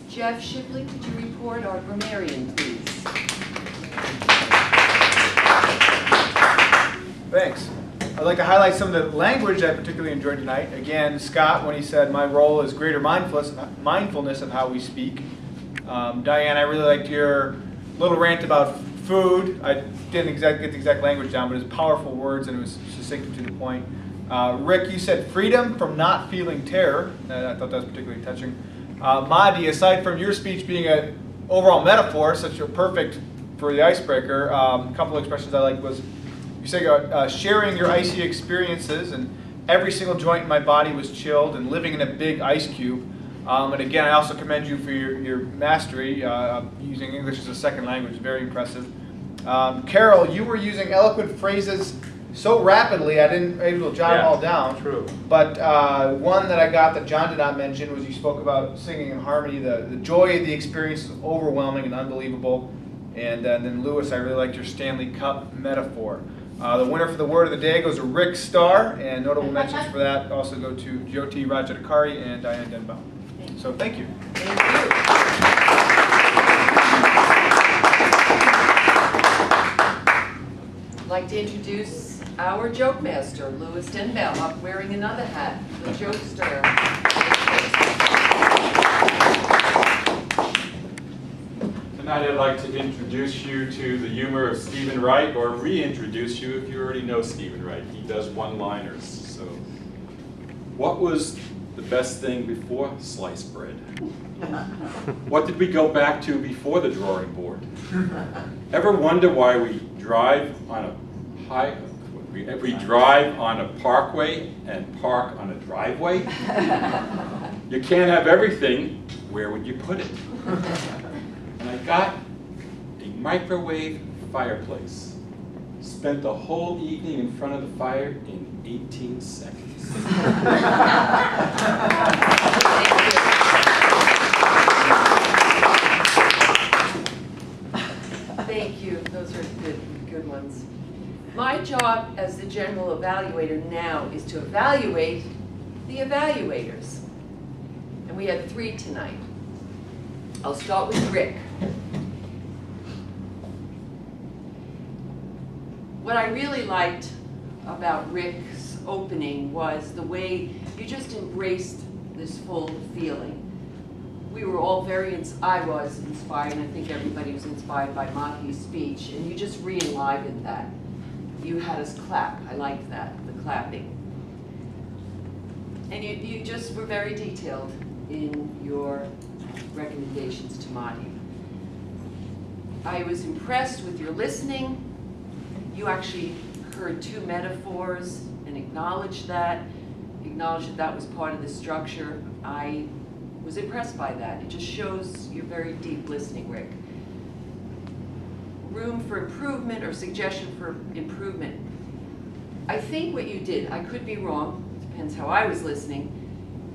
Jeff Shipley, could you report our grammarian, please? Thanks. I'd like to highlight some of the language I particularly enjoyed tonight. Again, Scott, when he said, my role is greater mindfulness of how we speak. Diane, I really liked your little rant about food. I didn't get the exact language down, but it was powerful words and it was succinct and to the point. Rick, you said freedom from not feeling terror. I thought that was particularly touching. Mahdi, aside from your speech being an overall metaphor, such a perfect for the icebreaker, a couple of expressions I liked was, you say sharing your icy experiences, and every single joint in my body was chilled, and living in a big ice cube. And again, I also commend you for your mastery, using English as a second language, very impressive. Carol, you were using eloquent phrases so rapidly I didn't able to jot them all down. True. But one that I got that John did not mention was you spoke about singing in harmony. The joy of the experience is overwhelming and unbelievable. And then Lewis, I really liked your Stanley Cup metaphor. The winner for the word of the day goes to Rick Starr, and notable mentions for that also go to Jyoti Rajadakari and Diane Denbaum. So thank you. Thank you. I'd like to introduce our joke master, Louis Denbaum, up wearing another hat, the jokester. Tonight I'd like to introduce you to the humor of Stephen Wright, or reintroduce you if you already know Stephen Wright. He does one-liners. So, what was the best thing before sliced bread? What did we go back to before the drawing board? Ever wonder why we drive on a we drive on a parkway and park on a driveway? You can't have everything. Where would you put it? And I got a microwave fireplace. Spent the whole evening in front of the fire in 18 seconds. Thank you. Those are good ones. My job as the general evaluator now is to evaluate the evaluators. And we had 3 tonight. I'll start with Rick. What I really liked about Rick's opening was the way you just embraced this full feeling. We were all I was inspired, and I think everybody was inspired by Maki's speech, and you just re-enlivened that. You had us clap. I liked that, the clapping. And you just were very detailed in your recommendations to Mahdi. I was impressed with your listening. You actually heard 2 metaphors and acknowledged that that was part of the structure. I was impressed by that. It just shows your very deep listening, Rick. Room for improvement or suggestion for improvement. I think what you did, I could be wrong, depends how I was listening,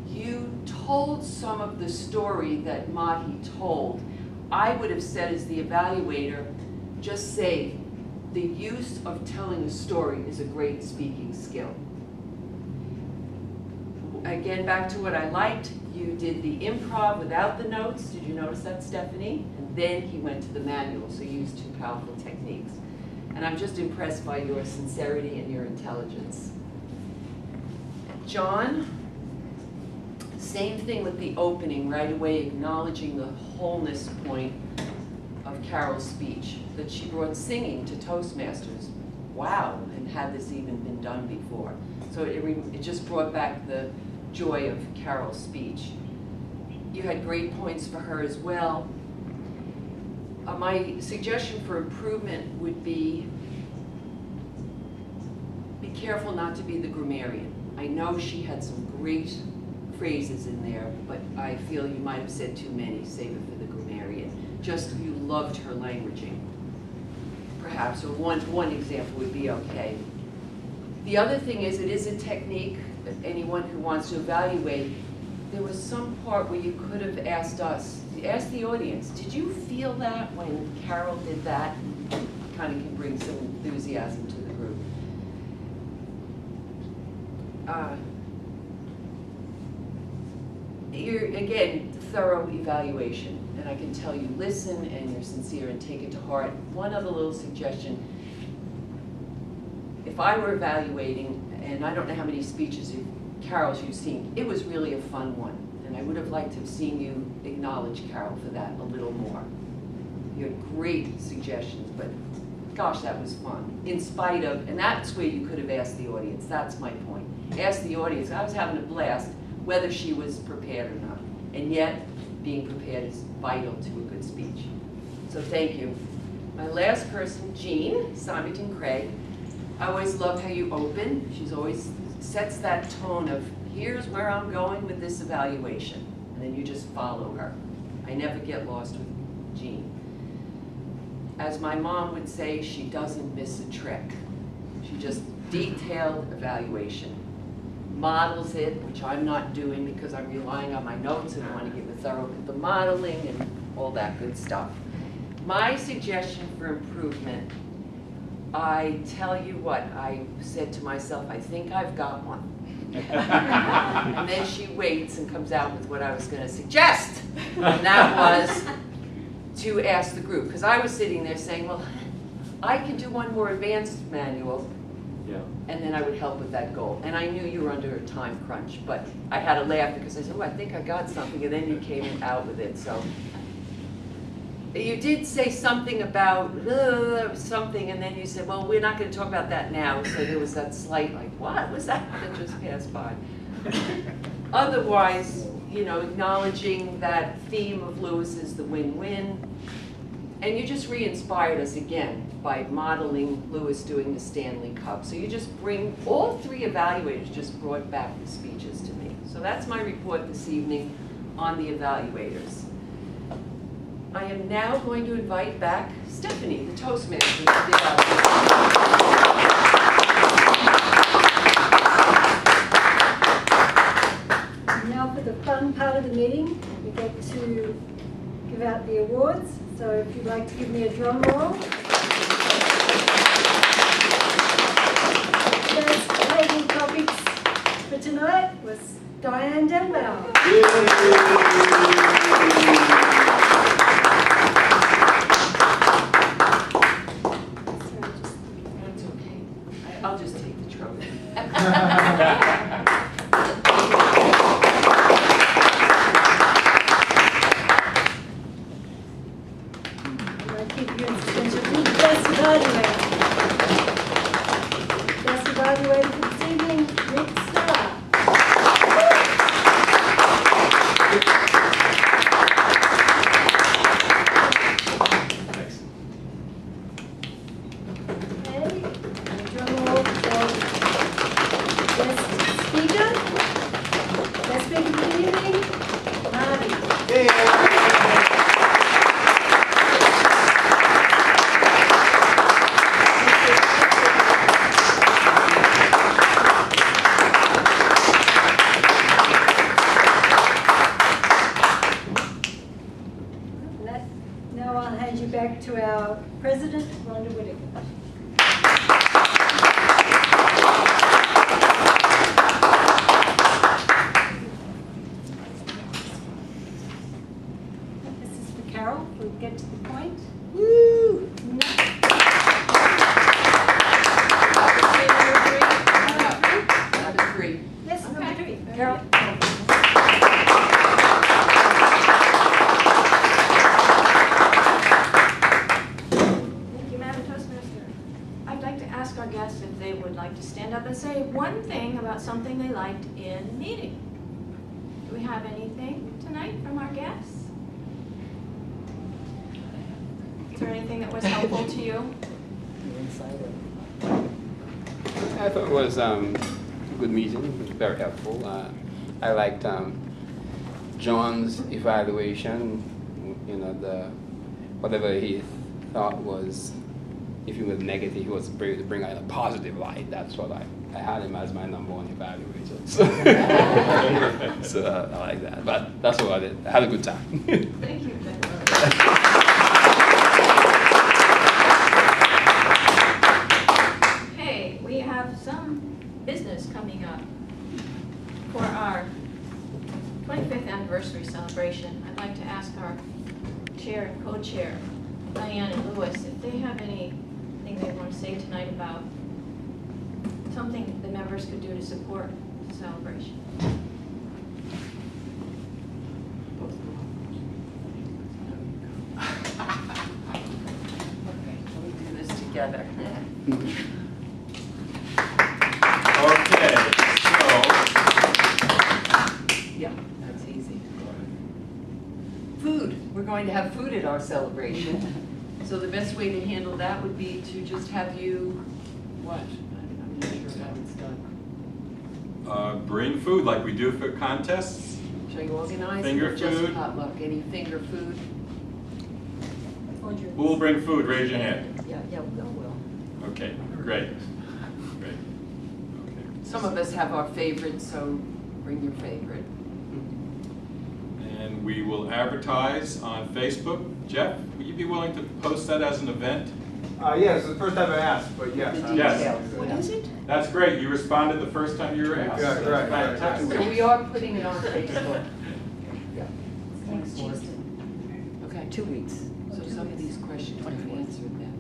you told some of the story that Mahi told. I would have said as the evaluator, just say, the use of telling a story is a great speaking skill. Again, back to what I liked, you did the improv without the notes. Did you notice that, Stephanie? And then he went to the manual, so you used 2 powerful techniques. And I'm just impressed by your sincerity and your intelligence. John, same thing with the opening, right away acknowledging the wholeness point of Carol's speech, that she brought singing to Toastmasters. Wow, and had this even been done before? So it just brought back the joy of Carol's speech. you had great points for her as well. My suggestion for improvement would be careful not to be the grammarian. I know she had some great phrases in there, but I feel you might have said too many. Save it for the grammarian. Just you loved her languaging, perhaps, or one example would be okay. The other thing is, it is a technique. Anyone who wants to evaluate, there was some part where you could have asked us, ask the audience, did you feel that when Carol did that? Kind of can bring some enthusiasm to the group. You're, again, thorough evaluation, and I can tell you listen and you're sincere and take it to heart. One other little suggestion, if I were evaluating, and I don't know how many speeches Carol's you've seen, it was really a fun one, and I would have liked to have seen you acknowledge Carol for that a little more. You had great suggestions, but gosh, that was fun. In spite of, and that's where you could have asked the audience, that's my point. Ask the audience, I was having a blast, whether she was prepared or not. And yet, being prepared is vital to a good speech. So thank you. My last person, Jean Symington Craig. I always love how you open. She's always sets that tone of, here's where I'm going with this evaluation. And then you just follow her. I never get lost with Jean. As my mom would say, she doesn't miss a trick. She just detailed evaluation. Models it, which I'm not doing because I'm relying on my notes and I want to give a thorough the modeling and all that good stuff. My suggestion for improvement, I tell you what, I said to myself, I think I've got one. And then she waits and comes out with what I was going to suggest. And that was to ask the group. Because I was sitting there saying, well, I could do one more advanced manual. Yeah. And then I would help with that goal. And I knew you were under a time crunch, but I had to laugh because I said, oh, I think I got something, and then you came out with it. So you did say something about something, and then you said, well, we're not going to talk about that now. So there was that slight, like, what was that just passed by? Otherwise, you know, acknowledging that theme of Lewis is the win-win. And you just re-inspired us again by modeling Lewis doing the Stanley Cup. So you just bring, all three evaluators just brought back the speeches to me. So that's my report this evening on the evaluators. I am now going to invite back Stephanie, the Toastmaster. Now for the fun part of the meeting, we get to give out the awards. So if you'd like to give me a drum roll. First table topics for tonight was Diane Denbauer. That's okay. I'll just take the trophy. Best evaluator for this evening, Rick Starr. Okay, and drum roll for best speaker. Best speaker for the evening, Marty. Now I'll hand you back to our president, Rhonda Whittaker. This is for Carol. We'll get to the point. Woo! Number three. Yes, number three. Carol. Thank you, Madam Toastmaster. I'd like to ask our guests if they would like to stand up and say one thing about something they liked in meeting. Do we have anything tonight? tonight from our guests? Is there anything that was helpful to you? I thought it was a good meeting, it was very helpful. I liked John's evaluation, you know, whatever he thought was, if he was negative, he was brave to bring out a positive light. That's what I had him as my #1 evaluator. So I like that. But that's what I did. I had a good time. Thank you. Okay, we have some business coming up for our 25th anniversary celebration. I'd like to ask our chair and co-chair, Diane and Lewis, if they have anything they want to say tonight about something the members could do to support the celebration. Okay, we do this together. Okay, so Yeah, that's easy. Food. We're going to have food at our celebration. So the best way to handle that would be to just have you, what? I'm not sure how it's done. bring food like we do for contests. Shall you organize Finger or just food. potluck? Any finger food? Who will bring food? Raise your hand. Yeah, will. Okay, great. Great. Okay. Some of us have our favorites, so bring your favorite. And we will advertise on Facebook. Jeff, would you be willing to post that as an event? Yeah, it's the first time I asked, but yes. Yes. What is it? That's great. You responded the first time you were asked. Yeah, right. Fantastic. So we are putting it on Facebook. Yeah. Next Tuesday. Okay, 2 weeks. So some of these questions we've answered them.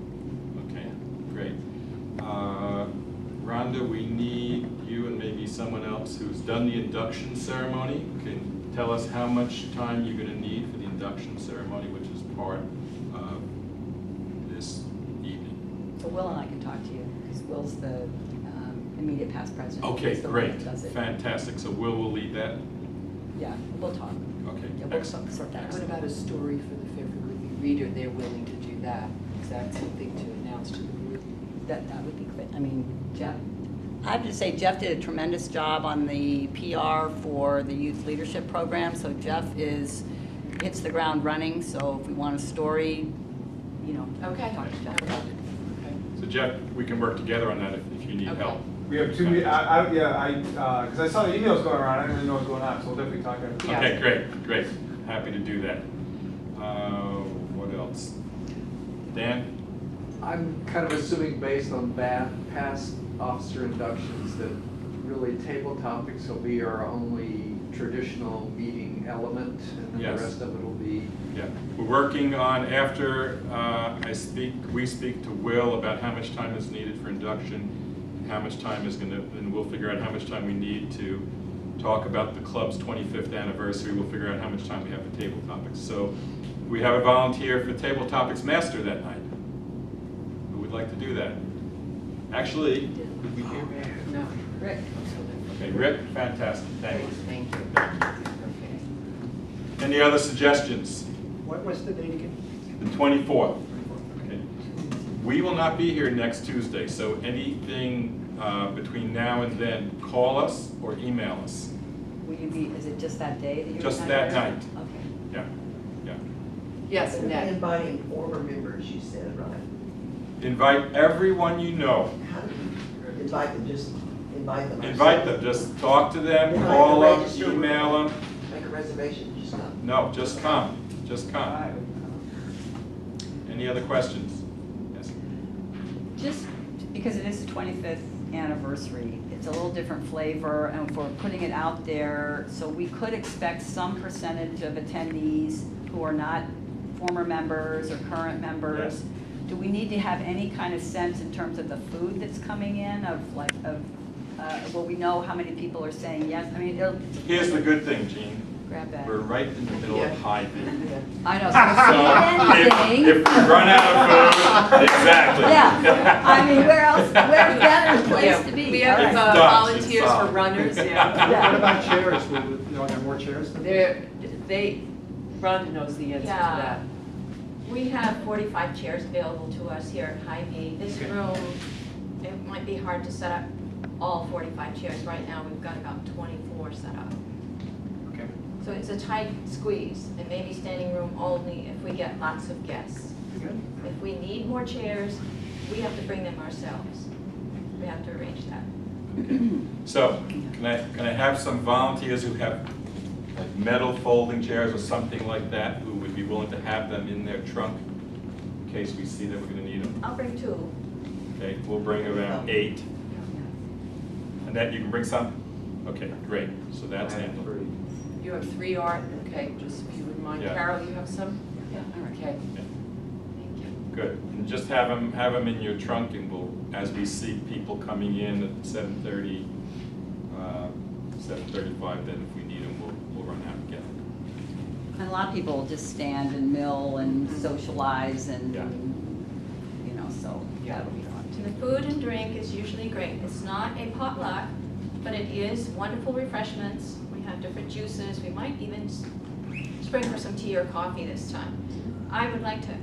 Okay, great. Rhonda, we need you and maybe someone else who's done the induction ceremony can tell us how much time you're going to need for the induction ceremony, which is part of this evening. So Will and I can talk to you, because Will's the immediate past president. Okay, He's the one great, that does it. fantastic. So will lead that? Yeah, we'll talk. Okay, Yeah, we'll excellent. sort that What out. about a story for the February reader? They're willing to do that. Is that something to announce to the group? That would be great. I mean, Jeff, I have to say Jeff did a tremendous job on the PR for the youth leadership program. So Jeff hits the ground running. So if we want a story, Okay. talk to Jeff about it. So Jeff, we can work together on that if you need Okay. help. We have 2 meetings, because I saw the emails going around, I didn't really know what was going on, so we'll definitely talk about it. Yeah. Okay, great. Happy to do that. What else? Dan? I'm kind of assuming based on past officer inductions that really table topics will be our only traditional meeting element, and then Yes. the rest of it will be. Yeah, we're working on, after we speak to Will about how much time is needed for induction, and how much time is and we'll figure out how much time we need to talk about the club's 25th anniversary. We'll figure out how much time we have for table topics. So we have a volunteer for Table Topics Master that night. Who would like to do that? Actually, could we hear Matt? No. Rick. Okay, Rick, fantastic, thank you. Thank you. Okay. Any other suggestions? What's the date again? The 24th. Okay. We will not be here next Tuesday, so anything between now and then, call us or email us. Will you be, is it just that day that you're? Just that night. Okay. Yeah. Yes, And Annette. inviting former members, you said, right? Invite everyone you know. How do you invite them? Just invite them? Invite them, just talk to them, They don't call have to them, register. email them. Make a reservation, just come. No, just come, just come. Any other questions? Yes. Just because it is the 25th anniversary, it's a little different flavor, and if we're putting it out there, so we could expect some percentage of attendees who are not former members or current members. Yes. Do we need to have any kind of sense in terms of the food that's coming in, will we know how many people are saying yes? I mean, Here's the good thing, Gene. grab that. We're right in the middle of Hy-Vee. I know, So if we run out of food, exactly. Yeah, I mean, where's better place to be? We have It's done. volunteers It's for solved. runners, What yeah. about chairs? Will there more chairs? There, Rhonda knows the answer to Yeah. that. We have 45 chairs available to us here at Hy-Vee. This Okay. room, it might be hard to set up all 45 chairs. Right now, we've got about 24 set up. Okay. So it's a tight squeeze. It may be standing room only if we get lots of guests. Good. If we need more chairs, we have to bring them ourselves. We have to arrange that. So, can I have some volunteers who have like metal folding chairs or something like that, who would be willing to have them in their trunk in case we see that we're gonna need them? I'll bring 2. Okay, we'll bring around 8. Annette, you can bring some? Okay, great, so that's handled. You have 3, Art, okay, just if you wouldn't mind. Yeah. Carol, you have some? Yeah. Okay. Good, and just have them in your trunk, and we'll, as we see people coming in at 7:30, 7:35, then if we need them, we'll run out and get them. And a lot of people will just stand and mill and socialize and, Yeah. you know, so that'll be fun The too. food and drink is usually great. It's not a potluck, but it is wonderful refreshments. We have different juices. We might even spring for some tea or coffee this time. I would like to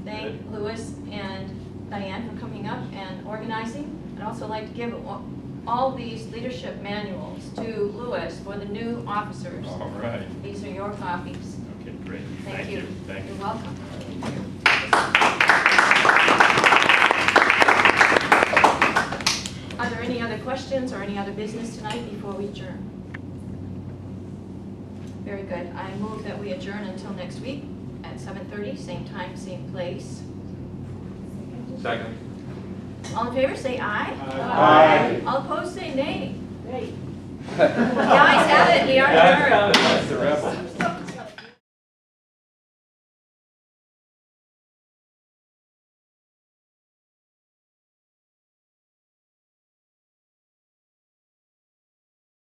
thank Louis and Diane for coming up and organizing. I'd also like to give all these leadership manuals to Louis for the new officers. All right. These are your copies. Okay, great. Thank you. Thank you. You're welcome. Are there any other questions or any other business tonight before we adjourn? Very good. I move that we adjourn until next week at 7:30, same time, same place. Second. All in favor, say aye. Aye. All opposed, say nay. Nay. The ayes have it, we are adjourned. That's the rep.